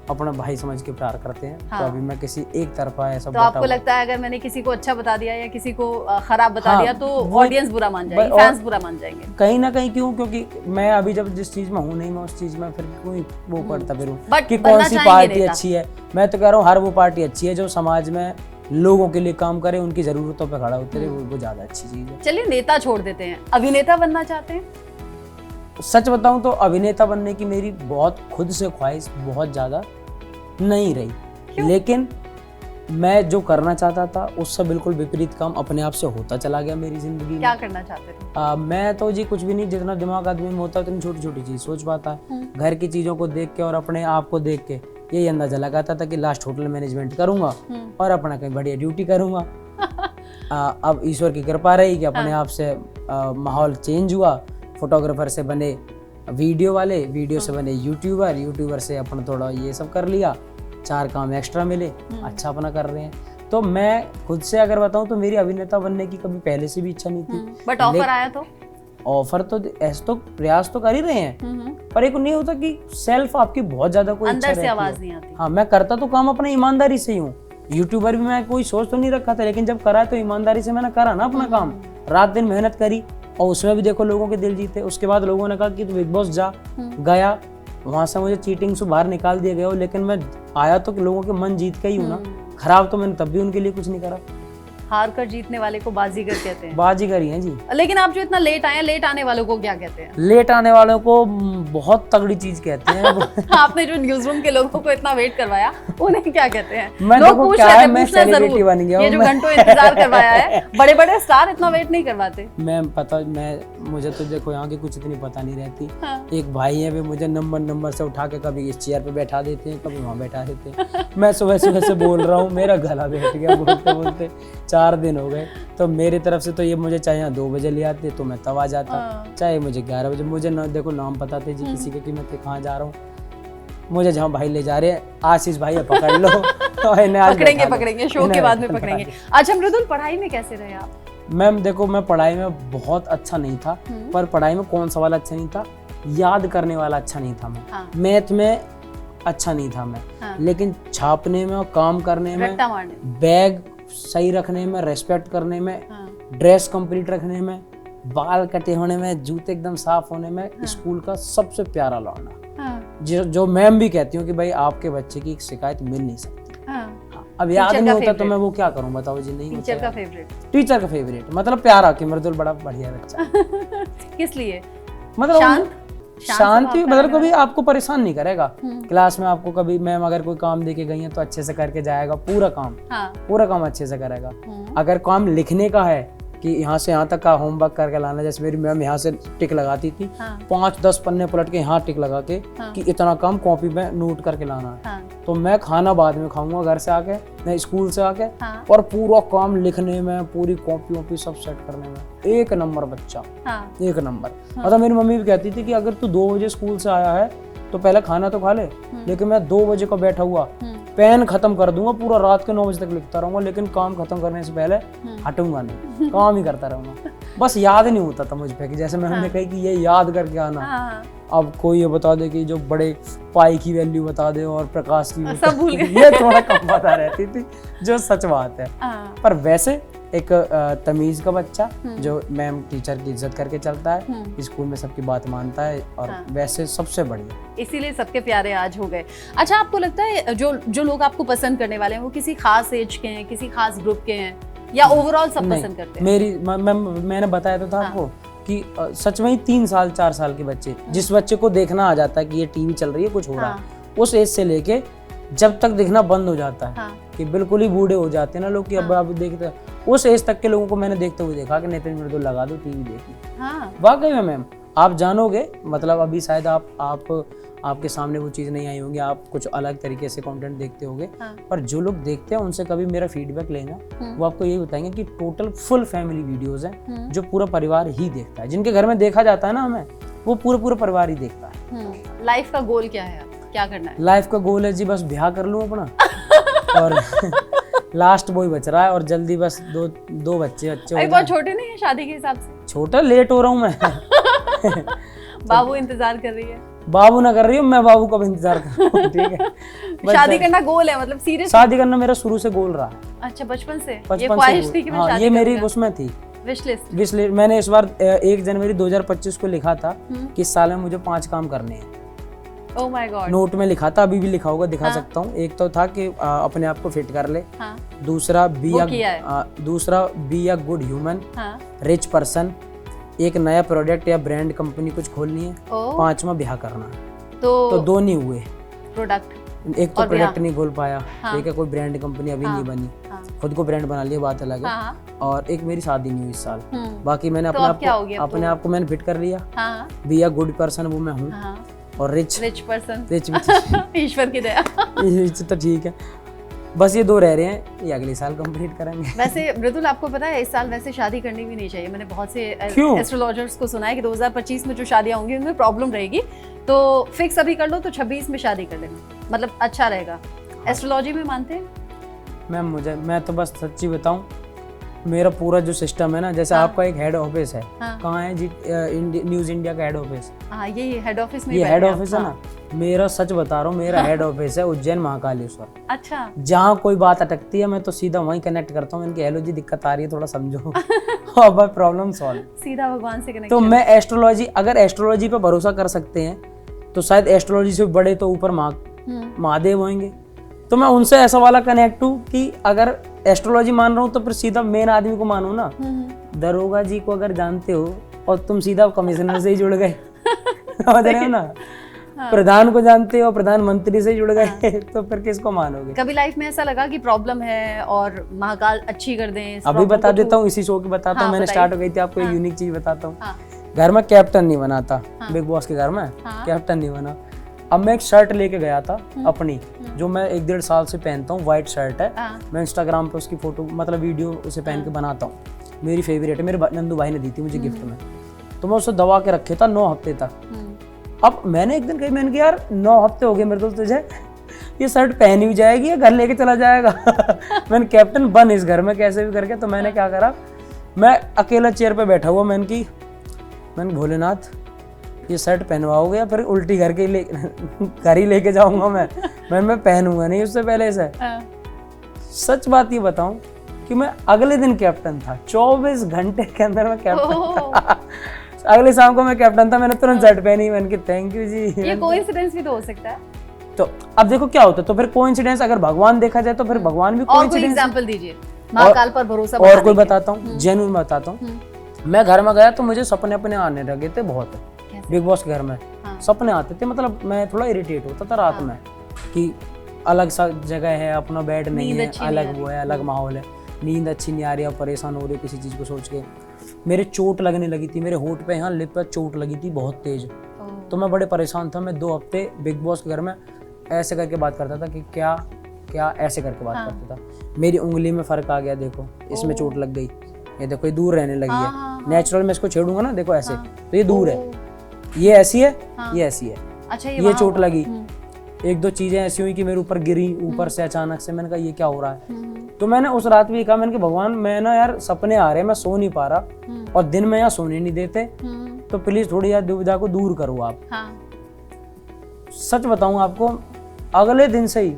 S1: अपना भाई समझ के प्यार करते हैं। हाँ। तो अभी मैं किसी एक तरफा ऐसा
S2: तो आपको लगता है अगर मैंने किसी को अच्छा बता दिया या किसी को खराब बता दिया तो ऑडियंस बुरा मान जाएगी, फैंस बुरा मान जाएंगे कहीं
S1: ना कहीं। क्यों? क्योंकि मैं अभी जब जिस चीज में हूँ नहीं, मैं उस चीज में फिर कोई वो करता फिरूं कि कौन सी पार्टी अच्छी है। मैं तो कह रहा हूँ हर वो पार्टी अच्छी है जो समाज में लोगों के लिए काम करे, उनकी जरूरतों पे खड़ा उतरे, वो ज्यादा अच्छी चीज है।
S2: चलिए नेता छोड़ देते हैं, अभिनेता बनना चाहते हैं?
S1: सच बताऊं तो अभिनेता बनने की मेरी बहुत खुद से ख्वाहिश बहुत ज्यादा नहीं रही। क्यों? लेकिन मैं जो करना चाहता था उससे बिल्कुल विपरीत काम अपने आप से होता चला गया मेरी जिंदगी में।
S2: क्या करना चाहते थे?
S1: मैं तो जी कुछ भी नहीं, जितना दिमाग आदमी में होता है उतनी छोटी छोटी चीज सोच पाता है। घर की चीजों को देख के और अपने आप को देख के यही अंदाजा लगाता था कि लास्ट होटल मैनेजमेंट करूंगा और अपना कहीं बढ़िया ड्यूटी करूंगा। अब ईश्वर की कृपा रही कि अपने आप से माहौल चेंज हुआ। फोटोग्राफर से बने वीडियो वाले, वीडियो से बने यूट्यूबर, यूट्यूबर से अपना थोड़ा ये सब कर लिया, 4 काम एक्स्ट्रा मिले, अच्छा अपना कर रहे हैं। तो मैं खुद से अगर बताऊं तो मेरी अभिनेता बनने की कभी पहले से भी इच्छा नहीं थी।
S2: बट ऑफर आया तो
S1: ऑफर तो ऐसे तो प्रयास तो कर ही रहे हैं, पर एक नहीं होता कि सेल्फ आपकी बहुत ज्यादा कोई
S2: अंदर
S1: इच्छा
S2: से
S1: रहती
S2: आवाज
S1: है।
S2: नहीं आती।
S1: हाँ, मैं करता तो काम अपना ईमानदारी से ही हूँ। यूट्यूबर भी मैं कोई सोच तो नहीं रखा था, लेकिन जब करा तो ईमानदारी से मैंने करा ना अपना काम, रात दिन मेहनत करी, और उसमें भी देखो लोगों के दिल जीते। उसके बाद लोगों ने कहा कि तू बिग बॉस जा, गया, वहां से मुझे चीटिंग से बाहर निकाल दिया गया, लेकिन मैं आया तो लोगों के मन जीत के ही हूँ ना। खराब तो मैंने तब भी उनके लिए कुछ नहीं करा।
S2: हार कर जीतने वाले को बाजीगर कहते हैं।
S1: बाजीगर ही हैं जी।
S2: लेकिन आप जो इतना लेट आए हैं, लेट आने वालों को क्या कहते हैं?
S1: लेट आने वालों को बहुत तगड़ी चीज कहते हैं।
S2: आपने जो न्यूज रूम के लोगों को इतना वेट करवाया, उन्हें क्या कहते हैं?
S1: मैं
S2: लोग
S1: देखो
S2: पूछ
S1: क्या
S2: रहे
S1: है,
S2: थे,
S1: मैं
S2: पूछना
S1: सेलिब्रिटी
S2: जरूर।
S1: बन गया
S2: ये
S1: हूँ
S2: जो
S1: मैं।
S2: घंटों इंतजार करवाया है, बड़े बड़े स्टार इतना वेट नहीं करवाते।
S1: मुझे तो देखो यहाँ की कुछ इतनी पता नहीं रहती।
S2: हाँ।
S1: एक भाई है, वे मुझे नंबर से उठा के कभी इस चेयर पे बैठा देते हैं, कभी वहाँ बैठा देते हैं। मैं सुबह से बोल रहा हूँ, मेरा गला बैठ गया बोलते बोलते। 4 दिन हो गए। तो मेरी तरफ से तो ये मुझे चाहे यहाँ 2 बजे ले आते तो मैं तब आ जाता, चाहे मुझे 11 बजे। मुझे ना देखो नाम पता थे जी किसी के कि मैं कहाँ जा रहा हूँ। मुझे जहाँ भाई ले जा रहे हैं, आशीष भाई पकड़ लो।
S2: पकड़ेंगे शो के बाद में पकड़ेंगे। अच्छा मृदुल, पढ़ाई में कैसे रहे आप?
S1: मैम देखो, मैं पढ़ाई में बहुत अच्छा नहीं था, पर पढ़ाई में कौन सा वाला अच्छा नहीं था, याद करने वाला अच्छा नहीं था मैं।
S2: हाँ।
S1: मैथ में अच्छा नहीं था मैं।
S2: हाँ।
S1: लेकिन छापने में और काम करने में,
S2: रट्टा मारने,
S1: बैग सही रखने में, रेस्पेक्ट करने में,
S2: हाँ।
S1: ड्रेस कंप्लीट रखने में, बाल कटे होने में, जूते एकदम साफ होने में, स्कूल का सबसे प्यारा लौंडा।
S2: हाँ।
S1: जो मैम भी कहती हूँ कि भाई आपके बच्चे की शिकायत मिल नहीं सकती।
S2: हाँ।
S1: अब याद
S2: टीचर
S1: नहीं
S2: का
S1: होता तो
S2: favorite?
S1: मैं वो क्या करूँ बताओ जी। नहीं
S2: टीचर
S1: होता
S2: का
S1: यार।
S2: फेवरेट?
S1: टीचर का फेवरेट मतलब प्यारा कि मृदुल बड़ा बढ़िया बच्चा।
S2: किस लिए?
S1: मतलब
S2: शांत
S1: शांति,
S2: स्वभाव का
S1: मतलब
S2: रहने
S1: कभी आपको परेशान नहीं करेगा। क्लास में आपको कभी मैम अगर कोई काम दे के गई है तो अच्छे से करके जाएगा, पूरा काम।
S2: हाँ।
S1: पूरा काम अच्छे से करेगा। अगर काम लिखने का है कि यहाँ से यहाँ तक का होमवर्क करके लाना, जैसे मेरी मैम यहाँ से टिक लगाती थी,
S2: हाँ।
S1: 5-10 पन्ने पलट के यहाँ टिक लगा के कि इतना काम कॉपी में नोट करके लाना है।
S2: हाँ।
S1: तो मैं खाना बाद में खाऊंगा घर से आके, मैं स्कूल से आके,
S2: हाँ।
S1: और पूरा काम लिखने में, पूरी कॉपी वॉपी सब सेट करने में 1 नंबर बच्चा।
S2: हाँ।
S1: 1 नंबर। मतलब मेरी मम्मी भी कहती थी कि अगर तू 2 बजे स्कूल से आया है तो पहले खाना तो खा ले, लेकिन मैं 2 बजे का बैठा हुआ पेन खत्म कर दूंगा, पूरा रात के 9 बजे तक लिखता रहूंगा, लेकिन काम खत्म करने से पहले हटूंगा नहीं, काम ही करता रहूंगा। बस याद नहीं होता था मुझ पे कि जैसे मैंने कही कि ये याद करके आना।
S2: हाँ।
S1: अब कोई ये बता दे कि जो बड़े पाई की वैल्यू बता दे और प्रकाश की,
S2: सब भूल गए।
S1: ये थोड़ा कम पता रहती थी, जो सच बात है।
S2: हाँ।
S1: पर वैसे एक तमीज का बच्चा जो मैम टीचर की इज्जत करके चलता है, स्कूल में सबकी बात मानता है, और वैसे सबसे बढ़िया,
S2: इसीलिए सबके प्यारे आज हो गए। अच्छा, आपको लगता है जो लोग आपको पसंद करने वाले हैं वो किसी खास एज के हैं, किसी खास ग्रुप के हैं, या ओवरऑल सब पसंद करते हैं?
S1: मैंने बताया तो था आपको कि सच में ही 3 साल 4 साल के बच्चे, जिस बच्चे को देखना आ जाता है कि ये टीवी चल रही है, कुछ हो रहा है, उस एज से लेके जब तक दिखना बंद हो जाता है, कि बिल्कुल ही बूढ़े हो जाते हैं ना लोग कि अब देखते, उस एज तक के लोगों को मैंने देखते हुए देखा कि नितिन मृदुल लगा दो टीवी देखी। वाकई में मैम आप जानोगे, मतलब अभी शायद आपके सामने वो चीज़ नहीं आई होंगी, आप कुछ अलग तरीके से कंटेंट देखते होंगे, पर जो लोग देखते हैं उनसे कभी मेरा फीडबैक लेना, वो आपको यही बताएंगे कि टोटल फुल फैमिली वीडियोस हैं जो पूरा परिवार ही देखता है, जिनके घर में देखा जाता है ना हमें, वो पूरा परिवार ही देखता है।
S2: लाइफ का गोल क्या है, क्या करना है?
S1: लाइफ का गोल है जी बस ब्याह कर लूँ अपना, और लास्ट बॉय बच रहा है, और जल्दी बस दो बच्चे हो
S2: जाए। बहुत छोटे नहीं है शादी के हिसाब से?
S1: छोटा, लेट हो रहा हूँ मैं।
S2: बाबू इंतजार कर रही है?
S1: बाबू ना कर रही हूँ, मैं बाबू का भी इंतजार कर रहा हूँ। ठीक है।
S2: शादी करना गोल है, मतलब सीरियस?
S1: शादी करना मेरा शुरू से गोल रहा है।
S2: अच्छा, बचपन से ये ख्वाहिश थी कि मैं शादी
S1: ये मेरी उसमें थी,
S2: विश लिस्ट।
S1: मैंने इस बार 1 जनवरी 2025 को लिखा था कि इस साल में मुझे 5 काम करने हैं।
S2: Oh my God.
S1: नोट में लिखा था, अभी भी लिखा होगा, दिखा सकता हूँ। एक तो था कि अपने आप को फिट कर ले, दूसरा be a good human, rich person, एक नया प्रोडक्ट या ब्रांड कंपनी कुछ खोलनी है, 5वां ब्याह करना। तो 2 नहीं हुए प्रोडक्ट, एक तो प्रोडक्ट नहीं खोल पाया, ठीक है, कोई ब्रांड कंपनी अभी नहीं बनी, खुद को ब्रांड बना लिया, बात अलग है, और एक मेरी शादी नहीं हुई इस साल। बाकी मैंने अपने आप को मैंने फिट कर लिया, बी अ गुड पर्सन वो मैं हूँ, और रिच पर्सन, रिच
S2: ईश्वर की दया।
S1: तो ठीक है, बस ये 2 रह रहे हैं, ये अगले साल कंप्लीट करेंगे।
S2: वैसे मृदुल, आपको पता है इस साल वैसे शादी करनी भी नहीं चाहिए। मैंने बहुत से एस्ट्रोलॉजर्स को सुना है कि 2025 में जो शादियां होंगी उनमें प्रॉब्लम रहेगी, तो फिक्स अभी कर लो तो 26 में शादी कर लेना, मतलब अच्छा रहेगा। एस्ट्रोलॉजी में मानते हैं?
S1: मैम मैं तो बस सच्ची बताऊं, मेरा पूरा जो सिस्टम है ना, जैसे
S2: हाँ।
S1: आपका एक हेड ऑफिस है,
S2: हाँ।
S1: कहाँ है जी? न्यूज इंडिया का हेड ऑफिस,
S2: हाँ, ये हेड ऑफिस में
S1: ये
S2: ही
S1: हेड
S2: बैठे हैं
S1: ऑफिस
S2: आप।
S1: है ना। मेरा सच बता रहा हूँ, मेरा हेड ऑफिस है उज्जैन महाकालेश्वर।
S2: अच्छा।
S1: जहाँ कोई बात अटकती है मैं तो सीधा वहीं कनेक्ट करता हूँ, इनकी हेलो जी दिक्कत आ रही है थोड़ा समझो, और बस प्रॉब्लम सॉल्व।
S2: सीधा भगवान से कनेक्ट।
S1: तो मैं एस्ट्रोलॉजी, अगर एस्ट्रोलॉजी पे भरोसा कर सकते हैं तो शायद एस्ट्रोलॉजी से बड़े तो ऊपर महादेव होंगे। तो मैं उनसे ऐसा वाला कनेक्ट हूँ कि अगर एस्ट्रोलॉजी मान रहा हूँ तो फिर सीधा मेन आदमी को मानो ना। दरोगा जी को अगर जानते हो और तुम सीधा कमिश्नर से ही जुड़ गए, समझ रहे हो ना। प्रधान को जानते हो, प्रधानमंत्री से जुड़ गए, तो फिर किसको मानोगे?
S2: कभी लाइफ में ऐसा लगा कि प्रॉब्लम है और महाकाल अच्छी कर दें? इस
S1: अभी
S2: problem
S1: बता
S2: को
S1: देता हूँ, इसी शो की बताता हूँ।
S2: हाँ,
S1: मैंने
S2: बताइए।
S1: स्टार्ट हो गई थी, आपको एक यूनिक चीज बताता हूँ।
S2: हाँ।
S1: घर में कैप्टन नहीं बना था,
S2: हाँ।
S1: बिग बॉस के घर में
S2: हाँ।
S1: कैप्टन नहीं बना। अब मैं एक शर्ट लेके गया था अपनी, जो मैं 1-1.5 साल से पहनता हूँ, व्हाइट शर्ट है।
S2: हाँ।
S1: मैं इंस्टाग्राम पे उसकी फोटो मतलब वीडियो उसे पहन के बनाता हूँ, मेरी फेवरेट है, मेरे नंदू भाई ने दी थी मुझे गिफ्ट में। तो मैं उसे दबा के रखे था 9 हफ्ते तक। अब मैंने एक दिन कही, मैंने कहा यार 9 हफ्ते हो गए मेरे दोस्त तुझे, ये शर्ट पहनी भी जाएगी या घर लेके चला जाएगा। मैंने कैप्टन बन इस घर में कैसे भी करके। तो मैंने क्या करा, मैं अकेला चेयर पे बैठा हुआ, मैंने भोलेनाथ ये शर्ट पहनवाओगे या फिर उल्टी घर ही लेके जाऊंगा मैं पहनूंगा नहीं उससे पहले से। सच बात ये बताऊं कि मैं अगले दिन कैप्टन था, 24 घंटे के अंदर मैं कैप्टन था। अगले शाम को मैं कैप्टन था, मैंने तुरंत शर्ट पहनी, मैंने कहा थैंक यू जी।
S2: ये कोइंसिडेंस भी तो हो सकता है।
S1: तो अब देखो क्या होता है, तो फिर कोइंसिडेंस अगर भगवान देखा जाए तो फिर भगवान भी
S2: और कोई
S1: कोइंसिडेंस।
S2: एग्जांपल दीजिए महाकाल पर भरोसा
S1: और
S2: बनाने
S1: कोई
S2: के।
S1: बताता हूँ, जेन्युइन बताता हूँ। मैं घर में गया तो मुझे सपने अपने आने लगे थे बहुत,
S2: कैसे?
S1: बिग बॉस के घर में
S2: हाँ।
S1: सपने आते थे। मतलब मैं थोड़ा इरिटेट होता था रात में कि अलग सा जगह है, अपना बेड नहीं
S2: नींद
S1: है,
S2: अच्छी नहीं
S1: अलग
S2: आ रही।
S1: वो है, अलग माहौल है, नींद अच्छी नहीं आ रही, अब परेशान हो रही किसी चीज़ को सोच के। मेरे चोट लगने लगी थी, मेरे होठ पे यहाँ लिप पे चोट लगी थी बहुत तेज। तो मैं बड़े परेशान था। मैं 2 हफ्ते बिग बॉस के घर में ऐसे करके बात करता था कि क्या क्या ऐसे करके बात करता था। मेरी उंगली में फर्क आ गया, देखो इसमें चोट लग गई, ये देखो ये दूर रहने लगी है। नेचुरल में इसको छेड़ूंगा ना, देखो ऐसे, तो ये दूर है, ये ऐसी है, ये ऐसी है।
S2: अच्छा,
S1: ये चोट लगी। 1-2 चीजें ऐसी हुई कि मेरे ऊपर गिरी ऊपर से अचानक से। मैंने कहा ये क्या हो रहा है। तो मैंने उस रात भी कहा, मैंने कहा भगवान मैं ना यार सपने आ रहे हैं, मैं सो नहीं पा रहा और दिन में यहाँ सोने नहीं देते, तो प्लीज थोड़ी यार दुविधा को दूर करो आप। सच बताऊं आपको, अगले दिन से ही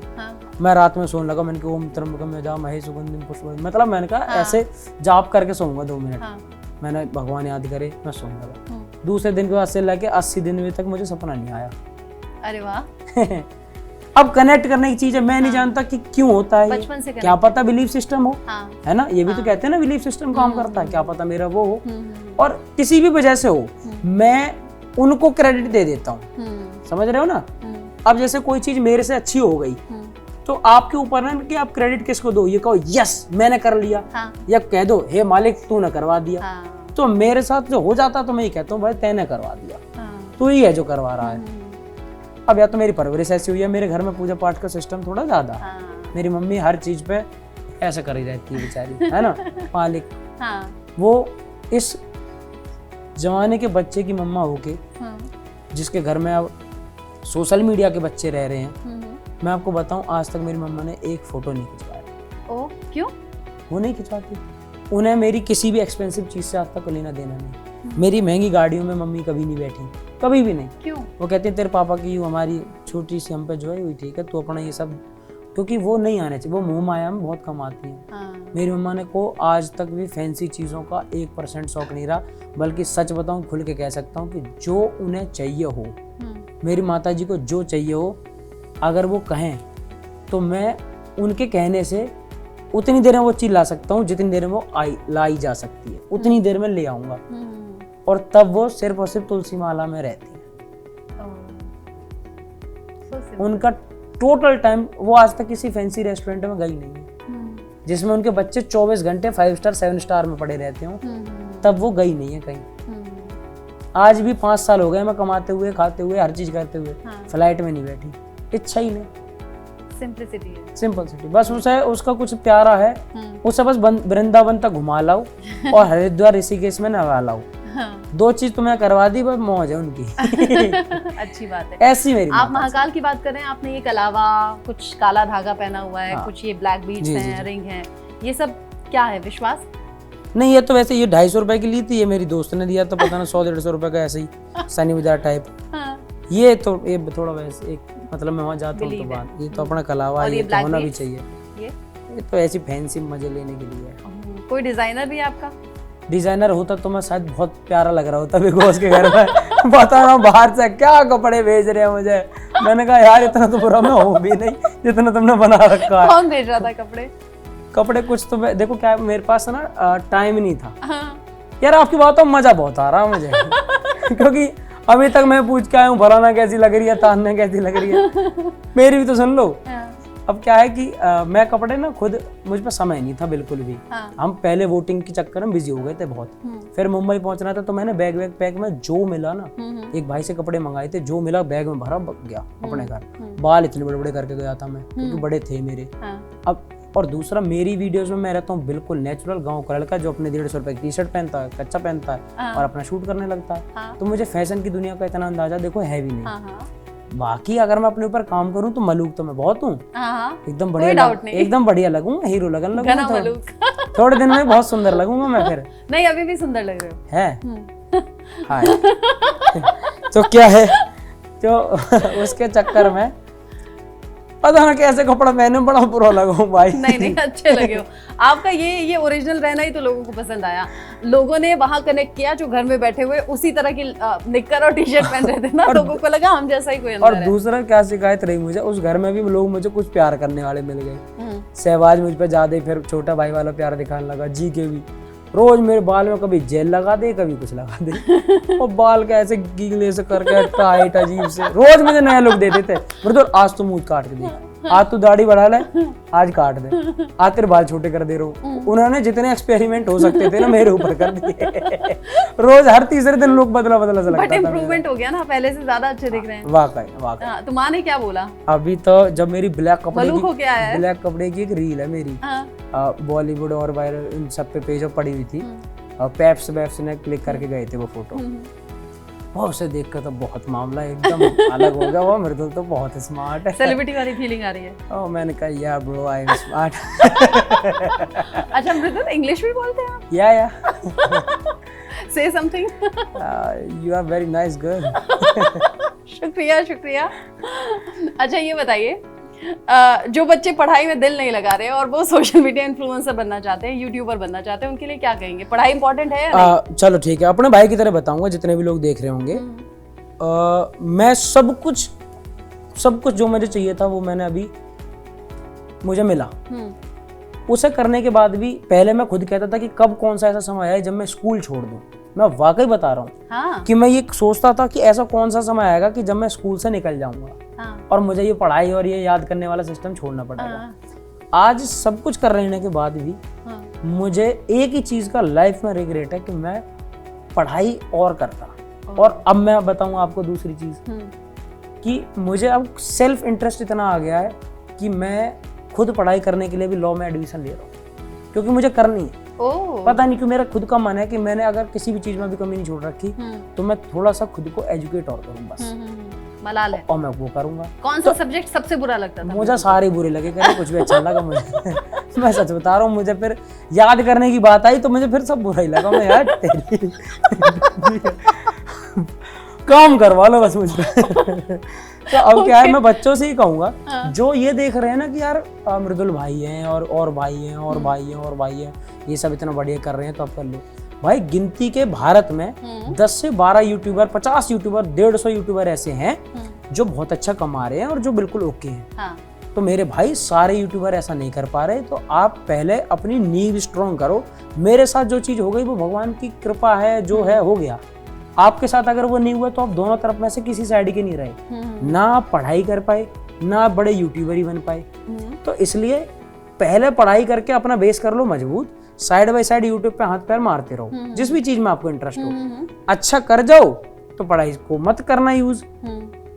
S1: मैं रात में सोने लगा। मैंने कहा ओम त्र्यंबकम यजामहे सुगंधिम पुष्टिवर्धनम, मतलब मैंने कहा ऐसे जाप करके सोऊंगा 2 मिनट। मैंने भगवान याद करे, मैं सोने लगा। दूसरे दिन के बाद से लेके 80 दिन तक मुझे सपना नहीं आया।
S2: अरे वाह।
S1: अब कनेक्ट करने की चीज है, मैं नहीं जानता कि क्यों होता है,
S2: बचपन से
S1: क्या पता बिलीफ सिस्टम हो, है ना। ये भी तो कहते हैं ना बिलीफ सिस्टम काम करता है, क्या पता मेरा वो हो, और किसी भी वजह से हो, मैं उनको क्रेडिट दे देता हूँ। समझ रहे हो ना। अब जैसे कोई चीज मेरे से अच्छी हो गई तो आपके ऊपर ना कि आप क्रेडिट किसको दो, ये कहो यस मैंने कर लिया, या कह दो हे मालिक तूने करवा दिया। तो मेरे साथ जो हो जाता तो मैं ये कहता हूँ भाई तैने करवा दिया, तू ही है जो करवा रहा है। अब या तो मेरी परवरिश ऐसी हुई है, मेरे घर में पूजा पाठ का सिस्टम थोड़ा ज्यादा, मेरी मम्मी हर चीज पे ऐसे करी रहती है बेचारी, है ना। मालिक वो इस जमाने के बच्चे की मम्मा होके जिसके घर में अब सोशल मीडिया के बच्चे रह रहे हैं, मैं आपको बताऊं आज तक मेरी मम्मा ने एक फोटो नहीं खिंचवाया।
S2: ओ क्यों?
S1: वो नहीं खिंचवाती, उन्हें मेरी किसी भी एक्सपेंसिव चीज से आज तक लेना देना नहीं। मेरी महंगी गाड़ियों में मम्मी कभी नहीं बैठी, कभी भी नहीं।
S2: क्यों?
S1: वो कहती है तेरे पापा की हमारी छोटी सी हम पे जो है हुई, ठीक है तू अपना ये सब, क्योंकि वो नहीं आने चाहिए, वो मोह माया में बहुत कम आती है। मेरी मम्मा ने को आज तक भी फैंसी चीज़ों का 1% शौक नहीं रहा, बल्कि सच बताऊं खुल के कह सकता हूं कि जो उन्हें चाहिए हो, मेरी माता जी को जो चाहिए हो, अगर वो कहें तो मैं उनके कहने से उतनी देर में वो चीज़ ला सकता हूँ जितनी देर में वो लाई जा सकती है, उतनी देर में ले आऊँगा। और तब वो सिर्फ और सिर्फ तुलसी माला में रहती है। उनका टोटल टाइम, वो आज तक किसी फैंसी रेस्टोरेंट में गई नहीं है जिसमें उनके बच्चे 24 घंटे 5 स्टार 7 स्टार में पड़े रहते हो, तब वो गई नहीं है कहीं। आज भी 5 साल हो गए मैं कमाते हुए खाते हुए हर चीज करते हुए, फ्लाइट में नहीं बैठी, इच्छा ही नहीं।
S2: सिंपलिसिटी है,
S1: सिंपलिसिटी बस। उसे उसका कुछ प्यारा है, उसे बस वृंदावन तक घुमा लाओ और हरिद्वार ऋषिकेश में नहवा लाओ। 2 चीज तुम्हें करवा दी, बस मौज है उनकी।
S2: अच्छी बात है।
S1: ऐसी मेरी
S2: आप महाकाल की बात कर रहे हैं, आपने एक अलावा कुछ काला धागा पहना हुआ है, कुछ ये ब्लैक बीड्स हैं, रिंग हैं, ये सब क्या है? विश्वास?
S1: नहीं ये तो वैसे ये 250 रुपए की ली थी, ये मेरी दोस्त ने दिया था, पता ना 100-150 रुपए का ऐसे ही सनी बाजार टाइप।
S2: हाँ।
S1: ये तो ये थोड़ा वैसे एक मतलब मैं वहाँ जाता हूँ तो बात, ये तो अपना कलावा
S2: और
S1: ये तो
S2: black
S1: होना भी
S2: beads?
S1: चाहिए।
S2: ये
S1: ये तो ऐसी फैंसी मजे लेने के लिए है।
S2: कोई डिजाइनर भी है आपका?
S1: डिजाइनर होता तो मैं शायद बहुत प्यारा लग रहा होता बिग बॉस के घर में। बता रहा हूँ बाहर से क्या कपड़े भेज रहे हैं मुझे। मैंने कहा यार इतना तो बुरा मैं हूँ भी नहीं जितना तुमने बना रखा है।
S2: कौन भेज रहा था कपड़े?
S1: कपड़े कुछ तो देखो क्या मेरे पास ना टाइम नहीं था।
S2: हाँ।
S1: यार आपकी बातों में मजा बहुत आ रहा है मुझे। क्योंकि अभी तक मैं पूछ के आया हूँ फलाना कैसी लग रही है, तान्या कैसी लग रही है, मेरी भी तो सुन लो।
S2: हाँ।
S1: अब क्या है कि मैं कपड़े ना खुद मुझ पर समय नहीं था बिल्कुल भी।
S2: हाँ।
S1: हम पहले वोटिंग के चक्कर में बिजी हो गए थे बहुत। फिर मुंबई पहुंचना था तो मैंने बैग पैक में जो मिला ना, एक भाई से कपड़े मंगाए थे, जो मिला बैग में भरा गया अपने घर। बाल इतने बड़े बड़े करके गया था मैं क्योंकि बड़े थे मेरे। अब और दूसरा मेरी वीडियोस में मैं रहता हूँ बिल्कुल नेचुरल गांव का लड़का जो अपने 150 रुपए की टी शर्ट पहनता है, कच्चा पहनता है और अपना शूट करने लगता है। तो मुझे फैशन की दुनिया का इतना अंदाजा देखो है भी नहीं। बाकी अगर मैं अपने ऊपर काम करूं तो मलूक तो मैं बहुत हूँ, एकदम बढ़िया, एकदम बढ़िया लगूंगा, हीरो लगूंगा। थोड़े दिन में बहुत सुंदर लगूंगा मैं फिर।
S2: नहीं अभी भी सुंदर लग रहे हो।
S1: है हाय। तो क्या है तो उसके चक्कर में पता ना कैसे कपड़ा पहने बड़ा बुरा लगा भाई।
S2: नहीं अच्छे लगे हो। आपका ये ओरिजिनल रहना ही तो लोगों को पसंद आया। लोगों ने वहां कनेक्ट किया जो घर में बैठे हुए उसी तरह की निक्कर और टी शर्ट पहन रहे थे ना, लोगों को लगा हम जैसा ही कोई अंदर
S1: और है। दूसरा क्या शिकायत रही मुझे, उस घर में भी लोग मुझे कुछ प्यार करने वाले मिल गए। सहवाज मुझ पे ज्यादा, फिर छोटा भाई वाला प्यार दिखाने लगा, जी के भी रोज मेरे बाल में कभी जेल लगा दे कभी कुछ लगा दे और बाल का ऐसे गीले से करके टाइट अजीब से रोज मुझे नया लुक देते थे। तो आज तो मुंह काट के दे, आज तू दाढ़ी बढ़ा ले, आज काट दे, आज तेरे बाल छोटे कर दे रहा हूँ। उन्होंने जितने एक्सपेरिमेंट हो सकते थे ना मेरे ऊपर कर दिए। रोज हर तीसरे दिन लुक बदला बदला सा लगता था।
S2: बट इम्प्रूवमेंट हो गया ना, पहले से ज्यादा अच्छे दिख रहे हैं।
S1: वाकई।
S2: तो माँ ने क्या बोला?
S1: अभी तो जब मेरी ब्लैक कपड़े की एक रील है मेरी बॉलीवुड और वायरल इन सब पे पेज पर पड़ी हुई थी, पेप्स वेप्स ने क्लिक करके गए थे वो फोटो, वो उसे देखकर तो बहुत मामला एकदम अलग हो गया। वो मृदुल तो बहुत स्मार्ट है,
S2: सेलिब्रिटी वाली फीलिंग आ रही है।
S1: ओह मैंने कहा या ब्रो आई एम स्मार्ट।
S2: अच्छा मृदुल इंग्लिश भी बोलते हैं आप?
S1: या
S2: say something.
S1: You are very nice girl.
S2: शुक्रिया। अच्छा ये बताइए, जो बच्चे पढ़ाई में दिल नहीं लगा रहे और वो सोशल मीडिया इन्फ्लुएंसर बनना चाहते हैं, यूट्यूबर बनना चाहते हैं, उनके लिए क्या कहेंगे? पढ़ाई इंपॉर्टेंट है या नहीं?
S1: चलो ठीक है, अपने भाई की तरह बताऊंगा जितने भी लोग देख रहे होंगे। मैं सब कुछ जो मुझे चाहिए था वो मैंने अभी मुझे मिला। उसे करने के बाद भी पहले मैं खुद कहता था कि कब कौन सा ऐसा समय आए जब मैं स्कूल छोड़ दूं। मैं वाकई बता रहा हूँ कि मैं ये सोचता था कि ऐसा कौन सा समय आएगा कि जब मैं स्कूल से निकल जाऊंगा और मुझे ये पढ़ाई और ये याद करने वाला सिस्टम छोड़ना पड़ेगा। आज सब कुछ कर लेने के बाद भी मुझे एक ही चीज का लाइफ में रिग्रेट है कि मैं पढ़ाई और करता। और अब मैं बताऊं आपको दूसरी चीज कि मुझे अब सेल्फ इंटरेस्ट इतना आ गया है कि मैं खुद पढ़ाई करने के लिए भी लॉ में एडमिशन ले रहा हूँ क्योंकि मुझे करनी है। पता नहीं क्यों मेरा खुद का मन है कि मैंने अगर किसी भी चीज में भी कमी नहीं छोड़ रखी तो मैं थोड़ा सा खुद को एजुकेट और करूँ बस।
S2: मलाल है।
S1: और मैं वो करूंगा।
S2: कौन सा सब्जेक्ट सबसे बुरा लगता था?
S1: मुझे सारे बुरे लगे, कुछ भी अच्छा लगा मुझे। मैं सच बता रहा हूँ, मुझे फिर याद करने की बात आई तो मुझे फिर सब बुरा ही लगा। मैं यार तेरी काम करवा लो बस मुझ पे। तो अब क्या है, मैं बच्चों से ही कहूंगा जो ये देख रहे हैं ना कि यार मृदुल भाई हैं और भाई हैं और भाई हैं और भाई हैं, ये सब इतना बढ़िया कर रहे हैं तो अब कर लो। भाई गिनती के भारत में 10 से 12 यूट्यूबर, 50 यूट्यूबर, 150 यूट्यूबर ऐसे हैं जो बहुत अच्छा कमा रहे हैं और जो बिल्कुल ओके हैं। तो मेरे भाई सारे यूट्यूबर ऐसा नहीं कर पा रहे, तो आप पहले अपनी नींव स्ट्रॉन्ग करो। मेरे साथ जो चीज हो गई वो भगवान की कृपा है, जो है हो गया। आपके साथ अगर वो नहीं हुआ तो आप दोनों तरफ में से किसी साइड के नहीं रहे, ना आप पढ़ाई कर पाए ना आप बड़े यूट्यूबर ही बन पाए। तो इसलिए पहले पढ़ाई करके अपना बेस कर लो मजबूत, साइड बाय साइड यूट्यूब पे हाथ पैर मारते रहो। जिस भी चीज में आपको इंटरेस्ट हो, अच्छा कर जाओ तो पढ़ाई को मत करना यूज।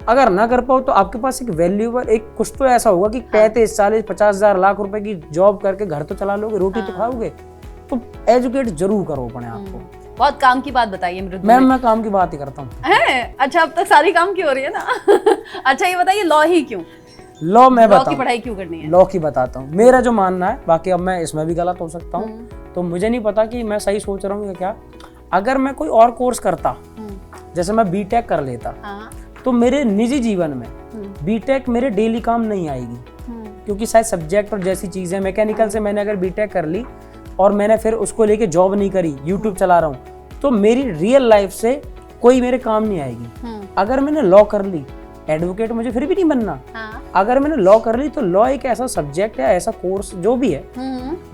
S1: अगर ना कर पाओ तो आपके पास एक वैल्यूएबल एक कुछ तो ऐसा होगा कि 35, 40, 50 हजार लाख रुपए की जॉब करके घर तो चला लोगे, रोटी तो खाओगे। तो एजुकेट जरूर करो अपने आप को।
S2: बहुत काम की बात बताइए मृदुल।
S1: मैं काम की बात ही करता हूँ।
S2: अच्छा अब तक सारी काम की हो रही है ना। अच्छा ये बताइए लॉ ही क्यों?
S1: लॉ की
S2: पढ़ाई क्यों करनी है?
S1: लॉ की बताता हूँ। मेरा जो मानना है, बाकी अब मैं इसमें भी गलत हो सकता हूँ, तो मुझे नहीं पता कि मैं सही सोच रहा हूँ या क्या। अगर मैं कोई और कोर्स करता, जैसे मैं बीटेक कर लेता, तो मेरे निजी जीवन में बीटेक मेरे डेली काम नहीं आएगी, क्योंकि शायद सब्जेक्ट और जैसी चीज़ें, मैकेनिकल से मैंने अगर बीटेक कर ली और मैंने फिर उसको लेके जॉब नहीं करी, यूट्यूब चला रहा हूँ, तो मेरी रियल लाइफ से कोई मेरे काम नहीं आएगी। अगर मैंने लॉ कर ली, एडवोकेट मुझे फिर भी नहीं बनना। अगर मैंने लॉ कर ली तो लॉ एक ऐसा सब्जेक्ट है, ऐसा कोर्स जो भी है,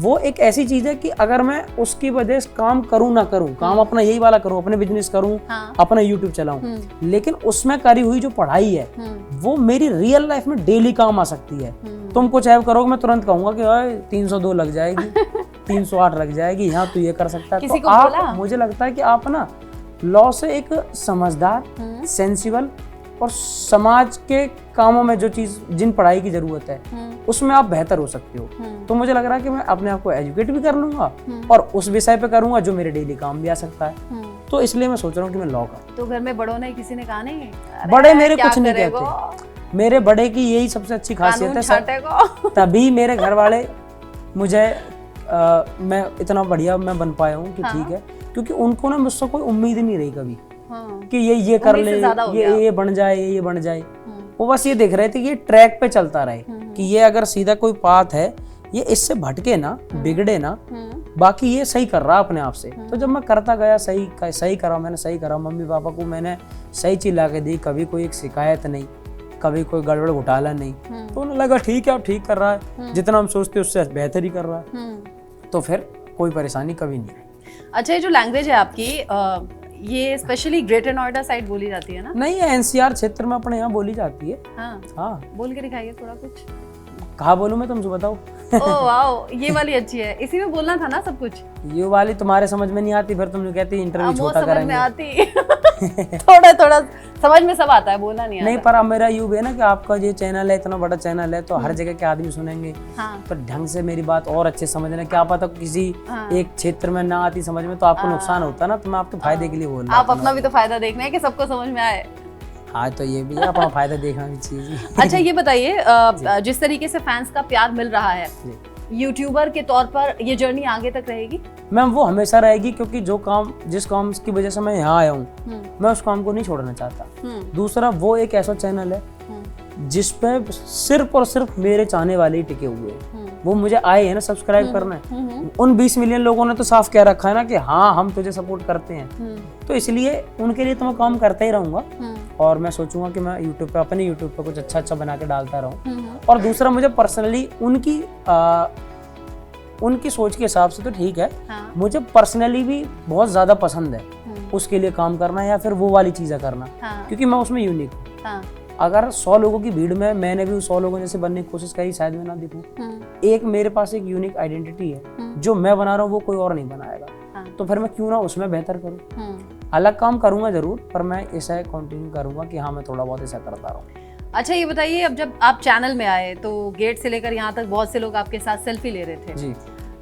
S1: वो एक ऐसी चीज है कि अगर मैं उसकी वजह से काम करूं ना करूं, काम अपना यही वाला करूं, अपने बिजनेस करूं, अपना यूट्यूब चलाऊं, लेकिन उसमें करी हुई जो पढ़ाई है वो मेरी रियल लाइफ में डेली काम आ सकती है। तुम कुछ ऐप करोगे, मैं तुरंत कहूंगा कि 302 लग जाएगी, 308 लग जाएगी, यहाँ तू ये कर सकता है। तो आप, मुझे लगता है कि आप ना लॉ से एक समझदार, सेंसिबल और समाज के कामों में जो चीज, जिन पढ़ाई की जरूरत है, उसमें आप बेहतर हो सकते हो। तो मुझे लग रहा है कि मैं अपने आप को एजुकेट भी कर लूंगा और उस विषय पे करूंगा जो मेरे डेली काम भी आ सकता है। तो इसलिए मैं सोच रहा हूँ कि मैं लॉ करूँ।
S2: तो घर में बड़ों ने किसी ने कहा नहीं?
S1: बड़े मेरे कुछ नहीं कहते। मेरे बड़े की यही सबसे अच्छी खासियत है, तभी मेरे घर वाले मुझे मैं इतना बढ़िया मैं बन पाया हूँ कि ठीक है, क्योंकि उनको ना मुझसे कोई उम्मीद नहीं रही कभी कि ये कर ले, ये बन जाए, ये बन जाए। वो बस ये देख रहे थे कि ये ट्रैक पे चलता रहे, कि ये अगर सीधा कोई पाथ है, ये इससे भटके ना, बिगड़े ना, बाकी ये सही कर रहा अपने आप से। तो जब मैं करता गया, सही करा, मैंने सही करा, मम्मी पापा को मैंने सही चीज ला के दी, कभी कोई एक शिकायत नहीं, कभी कोई गड़बड़ घोटाला नहीं। तो उन्हें लगा ठीक है, अब ठीक कर रहा है, जितना हम सोचते उससे बेहतर ही कर रहा है, तो फिर कोई परेशानी कभी नहीं।
S2: अच्छा, ये जो लैंग्वेज है आपकी, ये स्पेशली ग्रेटर नोएडा साइड बोली जाती है ना?
S1: नहीं, एनसीआर क्षेत्र में अपने यहाँ बोली जाती है। हाँ,
S2: बोल के दिखाइए थोड़ा कुछ।
S1: कहाँ बोलूँ मैं, तुमसे बताओ।
S2: ओह वाओ, ये वाली अच्छी है, इसी में बोलना था ना सब कुछ।
S1: ये वाली तुम्हारे समझ में नहीं आती, फिर तुम कहती इंटरव्यू छोटा करेंगे।
S2: समझ में आती थोड़ा थोड़ा समझ में सब आता है, बोलना नहीं आता।
S1: नहीं, पर अब मेरा यूँ है ना कि आपका ये चैनल है, इतना बड़ा चैनल है, तो हर जगह के आदमी सुनेंगे। तो ढंग से मेरी बात और अच्छे समझना। क्या पता किसी एक क्षेत्र में ना आती समझ में, तो आपको नुकसान होता ना, तो मैं आपके फायदे के लिए बोल रहा हूँ।
S2: आप अपना भी तो फायदा देखना है कि सबको समझ में आए।
S1: हाँ, तो ये भी है, अपना फायदा देखना भी चाहिए।
S2: अच्छा, ये बताइए, जिस तरीके से फैंस का प्यार मिल रहा है, यूट्यूबर के तौर पर ये जर्नी आगे तक रहेगी? मैम,
S1: वो हमेशा रहेगी, क्योंकि जिस काम की वजह से मैं यहाँ आया हूँ, मैं उस काम को नहीं छोड़ना चाहता। दूसरा, वो एक ऐसा चैनल है जिसपे सिर्फ और सिर्फ मेरे चाहने वाले ही टिके हुए हैं। वो मुझे आए हैं ना सब्सक्राइब करना। उन 20 मिलियन लोगों ने तो साफ कह रखा है ना कि हाँ, हम तुझे सपोर्ट करते हैं। तो इसलिए उनके लिए तो मैं काम करता ही रहूंगा, और मैं सोचूंगा कि मैं यूट्यूब पे, अपने यूट्यूब पे कुछ अच्छा बना के डालता रहूं। और दूसरा, मुझे पर्सनली उनकी सोच के हिसाब से तो ठीक है, मुझे पर्सनली भी बहुत ज्यादा पसंद है उसके लिए काम करना, या फिर वो वाली चीजें करना, क्योंकि मैं उसमें यूनिक हूँ। अगर 100 लोगों की भीड़ में मैंने भी 100 लोगों जैसे बनने की कोशिश करी, शायद मैं ना दिखूं। एक मेरे पास एक यूनिक आइडेंटिटी है, जो मैं बना रहा हूँ वो कोई और नहीं बनाएगा। तो फिर मैं क्यों ना उसमें बेहतर करूँ। अलग काम करूंगा जरूर, पर मैं ऐसा कंटिन्यू करूंगा कि हाँ, मैं थोड़ा बहुत ऐसा करता रहूँ।
S2: अच्छा, ये बताइए, अब जब आप चैनल में आए तो गेट से लेकर यहाँ तक बहुत से लोग आपके साथ सेल्फी ले रहे थे जी।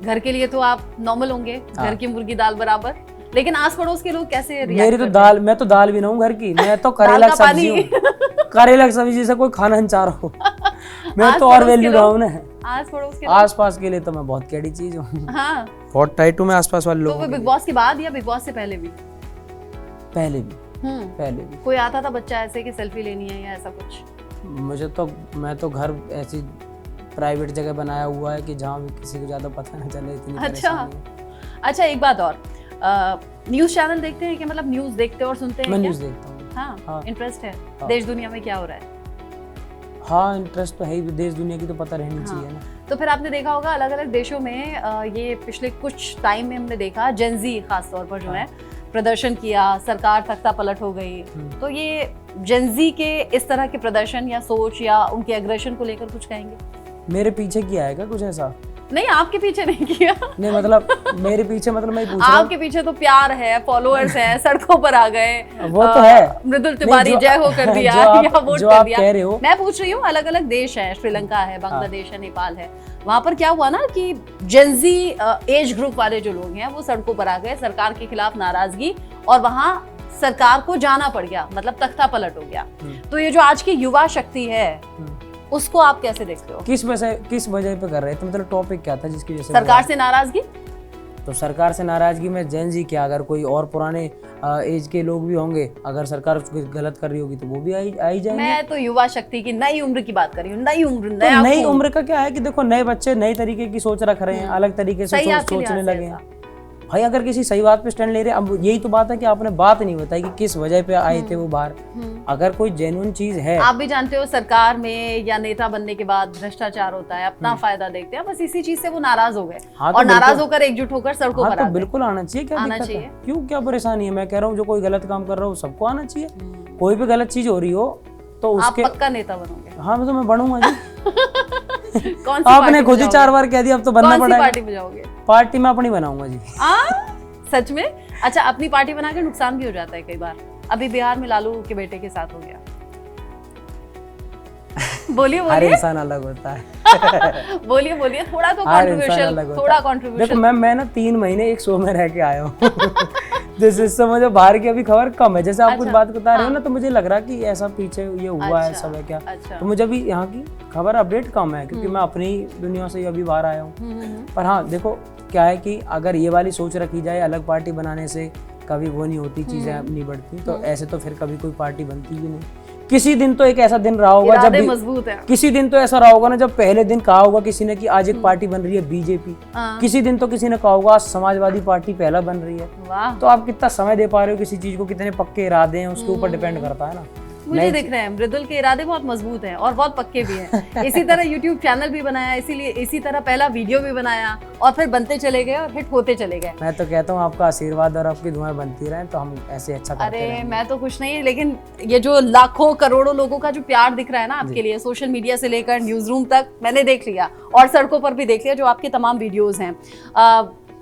S2: घर के लिए तो आप नॉर्मल होंगे, घर की मुर्गी दाल बराबर, लेकिन आस पड़ोस के लोग कैसे रिएक्ट?
S1: मेरी तो दाल, मैं तो दाल भी ना हूँ घर की, मैं तो करेला की सब्जी हूँ। करेला की सब्जी से कोई खाना नहीं चाह रहा हूँ। मैं तो और वैल्यू डाउन है। आस पास के लिए तो मैं बहुत कैडी चीज हूँ। बहुत टाइट हूँ मैं आस पास वाले लोगों के।
S2: बिग बॉस के बाद या बिग बॉस से पहले भी?
S1: पहले भी
S2: कोई आता था बच्चा ऐसे कि सेल्फी लेनी है या ऐसा कुछ?
S1: मैं तो घर ऐसी प्राइवेट जगह बनाया हुआ है कि जहाँ भी किसी को ज्यादा पता न चले, इतनी
S2: अच्छा, एक बात और, न्यूज़ चैनल देखते हैं कि, मतलब न्यूज़ देखते और सुनते हैं?
S1: मैं न्यूज़ देखता हूँ।
S2: हाँ, इंटरेस्ट है। देश दुनिया में क्या हो रहा है?
S1: हाँ, इंटरेस्ट तो है ही, देश दुनिया की तो पता रहनी चाहिए ना।
S2: तो फिर आपने देखा होगा अलग अलग देशों में, ये पिछले कुछ टाइम में हमने देखा, जेनजी खास तौर पर जो है प्रदर्शन किया, सरकार तख्ता पलट हो गई। तो ये जेनजी के इस तरह के प्रदर्शन या सोच या उनके एग्रेशन को लेकर कुछ कहेंगे?
S1: मेरे पीछे किया है क्या कुछ ऐसा?
S2: नहीं, आपके पीछे नहीं किया।
S1: नहीं, मतलब मेरे पीछे, मतलब मैं पूछ रहा हूं।
S2: आपके पीछे तो प्यार है, फॉलोअर्स हैं, सड़कों पर आ गए,
S1: वो तो है।
S2: मृदुल तिवारी जय हो कर दिया या वोट कर दिया।
S1: कह रहे हो।
S2: मैं पूछ रही हूँ, अलग अलग देश है, श्रीलंका है, बांग्लादेश है, नेपाल है, वहां पर क्या हुआ ना कि जेनजी एज ग्रुप वाले जो लोग हैं वो सड़कों पर आ गए, सरकार के खिलाफ नाराजगी, और वहां सरकार को जाना पड़ गया, मतलब तख्ता पलट हो गया। तो ये जो आज की युवा शक्ति है, उसको आप कैसे देखते हो?
S1: किस वजह पे कर रहे थे, मतलब टॉपिक क्या था जिसकी वजह से?
S2: सरकार से नाराजगी।
S1: तो सरकार से नाराजगी में जेन जी क्या, अगर कोई और पुराने एज के लोग भी होंगे, अगर सरकार कुछ गलत कर रही होगी तो वो भी आई जाएंगे।
S2: मैं तो युवा शक्ति की नई उम्र की बात कर रही हूँ, नई उम्र,
S1: तो
S2: नया
S1: नई
S2: खून।
S1: उम्र का क्या है कि देखो नए बच्चे नई तरीके की सोच रख रहे हैं, अलग तरीके से
S2: सही आपके
S1: सोचने
S2: लिहाज से
S1: लगे हैं। भाई अगर किसी सही बात पे स्टैंड ले रहे हैं, अब यही तो बात है कि आपने बात नहीं बताई कि किस वजह पे आए थे वो बाहर। अगर कोई जेन्युइन चीज है,
S2: आप भी जानते हो सरकार में या नेता बनने के बाद भ्रष्टाचार होता है, अपना फायदा देखते हैं, बस इसी चीज से वो नाराज हो गए।
S1: हाँ, तो
S2: और नाराज होकर एकजुट होकर सड़कों
S1: हाँ
S2: पर
S1: तो
S2: आ गए।
S1: बिल्कुल आना चाहिए, क्या
S2: आना
S1: दिक्कत
S2: चाहिए।
S1: है? क्यों, क्या परेशानी है? मैं कह रहा हूँ जो कोई गलत काम कर रहा हो सबको आना चाहिए। कोई भी गलत चीज हो रही हो तो
S2: आप
S1: उसके,
S2: पक्का नेता बनोगे?
S1: हाँ तो मैं बनूंगा जी।
S2: कौन सी
S1: आपने
S2: पार्टी
S1: खुद ही
S2: में
S1: 4 बार कह दिया, अब तो बनना
S2: कौन सी
S1: पड़ेगा।
S2: पार्टी में जाओगे?
S1: पार्टी में अपनी बनाऊंगा जी।
S2: सच में? अच्छा, अपनी पार्टी बनाकर नुकसान भी हो जाता है कई बार। अभी बिहार में लालू के बेटे के साथ हो गया। बोलिए
S1: हर
S2: बोलिए
S1: इंसान अलग होता है।
S2: बोलिए बोलिए, थोड़ा तो
S1: हर इंसान
S2: कंट्रोवर्शियल,
S1: अलग होता
S2: थोड़ा
S1: है।
S2: कंट्रोवर्शियल।
S1: देखो मैं ना 3 महीने एक शो में रह के आया हूँ। जिससे मुझे बाहर की अभी खबर कम है। जैसे आप कुछ
S2: अच्छा,
S1: बात बता रहे हो ना, तो मुझे लग रहा कि ऐसा पीछे ये हुआ है, सब है क्या।
S2: अच्छा।
S1: तो मुझे अभी यहाँ की खबर अपडेट कम है, क्योंकि मैं अपनी दुनिया से अभी बाहर आया हूँ। पर हाँ देखो क्या है कि अगर ये वाली सोच रखी जाए, अलग पार्टी बनाने से कभी वो नहीं होती, चीजें नहीं बढ़ती, तो ऐसे तो फिर कभी कोई पार्टी बनती भी नहीं। किसी दिन तो एक ऐसा दिन रहा होगा जब
S2: इरादे मजबूत है।
S1: किसी दिन तो ऐसा रहा होगा ना, जब पहले दिन कहा होगा किसी ने कि आज एक पार्टी बन रही है बीजेपी। किसी दिन तो किसी ने कहा होगा आज समाजवादी पार्टी पहला बन रही है।
S2: वाह,
S1: तो आप कितना समय दे पा रहे हो किसी चीज को, कितने पक्के इरादे हैं उसके ऊपर डिपेंड करता है ना।
S2: मुझे दिख रहे हैं मृदुल के इरादे बहुत मजबूत हैं और बहुत पक्के भी हैं। इसी तरह YouTube चैनल भी बनाया, इसीलिए इसी तरह पहला वीडियो भी बनाया और फिर बनते चले गए और हिट होते चले गए।
S1: मैं तो कहता हूँ आपका आशीर्वाद और आपकी दुआएं बनती रहें तो हम ऐसे अच्छा करते
S2: अरे
S1: रहेंगे।
S2: मैं तो खुश नहीं, लेकिन ये जो लाखों करोड़ों लोगों का जो प्यार दिख रहा है ना आपके लिए, सोशल मीडिया से लेकर न्यूज रूम तक, मैंने देख लिया और सड़कों पर भी देख लिया जो आपके तमाम वीडियोज हैं।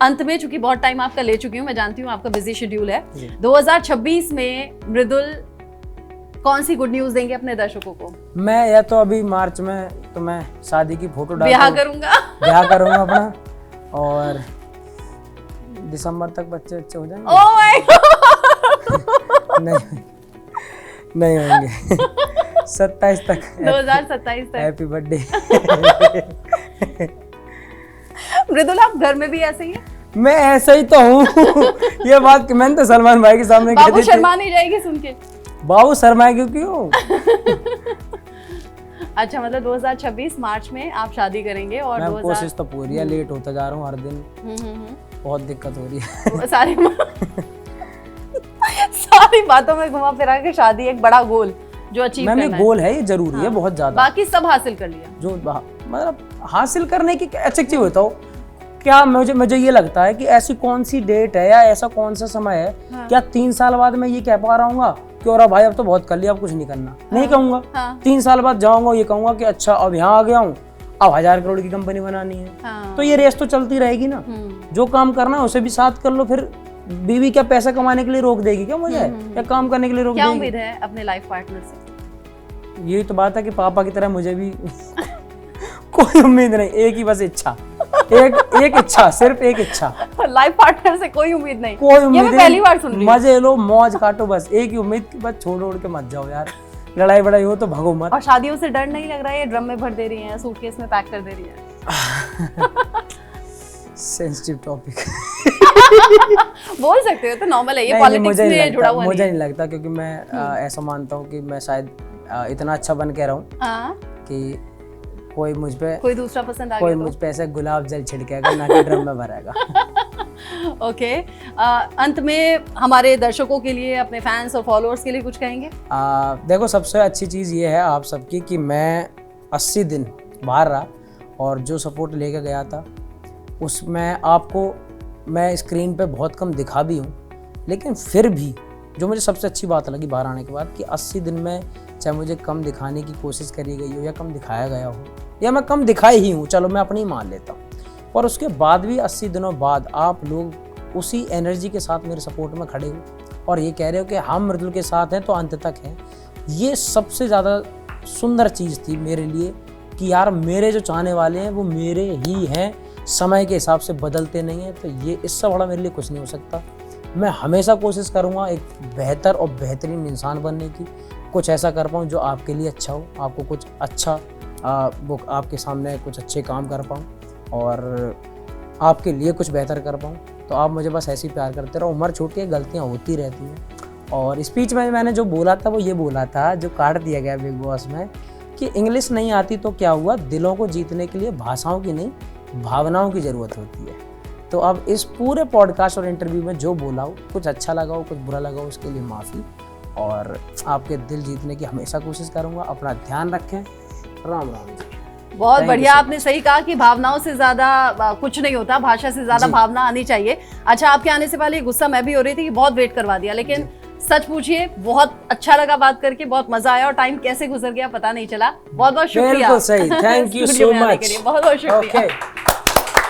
S2: अंत में, चूंकि बहुत टाइम आपका ले चुकी हूँ, मैं जानती हूँ आपका बिजी शेड्यूल है, 2026 में मृदुल कौन सी गुड न्यूज देंगे अपने दर्शकों को?
S1: मैं या तो अभी मार्च में तो मैं शादी की फोटो
S2: ब्याह करूंगा।
S1: ब्याह करूंगा अपना, और दिसंबर तक बच्चे हो जाएंगे।
S2: ओह माय गॉड,
S1: नहीं होंगे। 27 तक
S2: 2027 तक।
S1: Happy birthday.
S2: मृदुल आप घर में भी ऐसे ही हैं?
S1: मैं ऐसा ही तो हूँ। ये बात कि मैंने तो सलमान भाई के सामने कह
S2: बाबू
S1: दी थी।
S2: शर्मा नहीं जाएगी सुन के?
S1: बाबू शर्माएगी क्यों?
S2: अच्छा, मतलब 2026 मार्च में आप शादी करेंगे और
S1: मैं कोशिश तो पूरी है, लेट होता जा रहा हूँ हर दिन, बहुत दिक्कत हो रही है।
S2: सारी बातों में घुमा फिरा के शादी एक बड़ा गोल जो अचीव करना है।
S1: गोल है, ये जरूरी है बहुत ज्यादा।
S2: बाकी सब हासिल कर लिया।
S1: जो मतलब हासिल करने की अच्छा चीज बताओ क्या, मुझे ये लगता है कि ऐसी कौन सी डेट है या ऐसा कौन सा समय है, क्या 3 साल बाद मैं ये कह पा रहा हूँ कि और भाई अब तो बहुत कर लिया, अब कुछ नहीं करना, नहीं कहूंगा। 3 साल बाद जाऊंगा ये कहूंगा कि अच्छा अब यहाँ आ गया हूँ, अब 1000 करोड़ की कंपनी बनानी है। तो ये रेस तो चलती रहेगी ना, जो काम करना है उसे भी साथ कर लो। फिर बीवी क्या पैसा कमाने के लिए रोक देगी क्या मुझे, या काम करने के लिए रोक देगी?
S2: क्या उम्मीद है अपने लाइफ पार्टनर से?
S1: यही तो बात है कि पापा की तरह मुझे भी कोई उम्मीद नहीं, एक ही बस इच्छा, एक इच्छा, सिर्फ एक इच्छा।
S2: लाइफ पार्टनर से कोई उम्मीद नहीं?
S1: कोई उम्मीद
S2: मैं पहली बार सुन रही हूं।
S1: मजे लो, मौज काटो, बस एक ही उम्मीद कि बस छोड़ के मत जाओ यार, लड़ाई बड़ाई हो तो भागो मत।
S2: और शादियों से डर नहीं लग रहा है? ये ड्रम में भर दे रही हैं, सूटकेस में पैक कर दे रही हैं।
S1: Sensitive topic.
S2: बोल सकते हो, तो नॉर्मल है, ये पॉलिटिक्स में जुड़ा हुआ
S1: मुझे नहीं लगता, क्योंकि मैं ऐसा मानता हूँ कि मैं शायद इतना अच्छा बन के रहूं कि कोई मुझ पे,
S2: कोई दूसरा पसंद आ
S1: कोई
S2: गया
S1: मुझ पे ऐसे गुलाब जल छिड़केगा, ना कि ड्रम में भरेगा।
S2: ओके, अंत में हमारे दर्शकों के लिए, अपने फैंस और फॉलोअर्स के लिए कुछ कहेंगे?
S1: देखो सबसे अच्छी चीज़ ये है आप सबकी कि मैं 80 दिन बाहर रहा और जो सपोर्ट लेके गया था उसमें आपको मैं स्क्रीन पे बहुत कम दिखा भी हूँ, लेकिन फिर भी जो मुझे सबसे अच्छी बात लगी बाहर आने के बाद कि 80 दिन में चाहे मुझे कम दिखाने की कोशिश करी गई हो या कम दिखाया गया हो या मैं कम दिखाई ही हूँ, चलो मैं अपनी ही मान लेता हूँ, पर उसके बाद भी 80 दिनों बाद आप लोग उसी एनर्जी के साथ मेरे सपोर्ट में खड़े हो और ये कह रहे हो कि हम मृदुल के साथ हैं तो अंत तक हैं। ये सबसे ज़्यादा सुंदर चीज़ थी मेरे लिए कि यार मेरे जो चाहने वाले हैं वो मेरे ही हैं, समय के हिसाब से बदलते नहीं हैं। तो ये इससे बड़ा मेरे लिए कुछ नहीं हो सकता। मैं हमेशा कोशिश करूँगा एक बेहतर और बेहतरीन इंसान बनने की, कुछ ऐसा कर पाऊँ जो आपके लिए अच्छा हो, आपको कुछ अच्छा वो आपके सामने कुछ अच्छे काम कर पाऊँ और आपके लिए कुछ बेहतर कर पाऊँ। तो आप मुझे बस ऐसे ही प्यार करते रहो। उम्र छोटी है, गलतियाँ होती रहती हैं। और स्पीच में मैंने जो बोला था वो ये बोला था, जो काट दिया गया बिग बॉस में, कि इंग्लिश नहीं आती तो क्या हुआ, दिलों को जीतने के लिए भाषाओं की नहीं भावनाओं की ज़रूरत होती है। तो अब इस पूरे पॉडकास्ट और इंटरव्यू में जो बोला हो, कुछ अच्छा लगा हो, कुछ बुरा लगा हो, उसके लिए माफ़ी। और आपके दिल जीतने की हमेशा कोशिश करूँगा। अपना ध्यान रखें। राम राम जी।
S2: बहुत बढ़िया, आपने सही कहा कि भावनाओं से ज्यादा कुछ नहीं होता, भाषा से ज्यादा भावना आनी चाहिए। अच्छा, आपके आने से पहले गुस्सा मैं भी हो रही थी कि बहुत वेट करवा दिया, लेकिन सच पूछिए बहुत अच्छा लगा बात करके, बहुत मजा आया और टाइम कैसे गुजर गया पता नहीं चला। बहुत बहुत शुक्रिया।
S1: बिल्कुल सही, थैंक यू सो मच।
S2: बहुत बहुत शुक्रिया।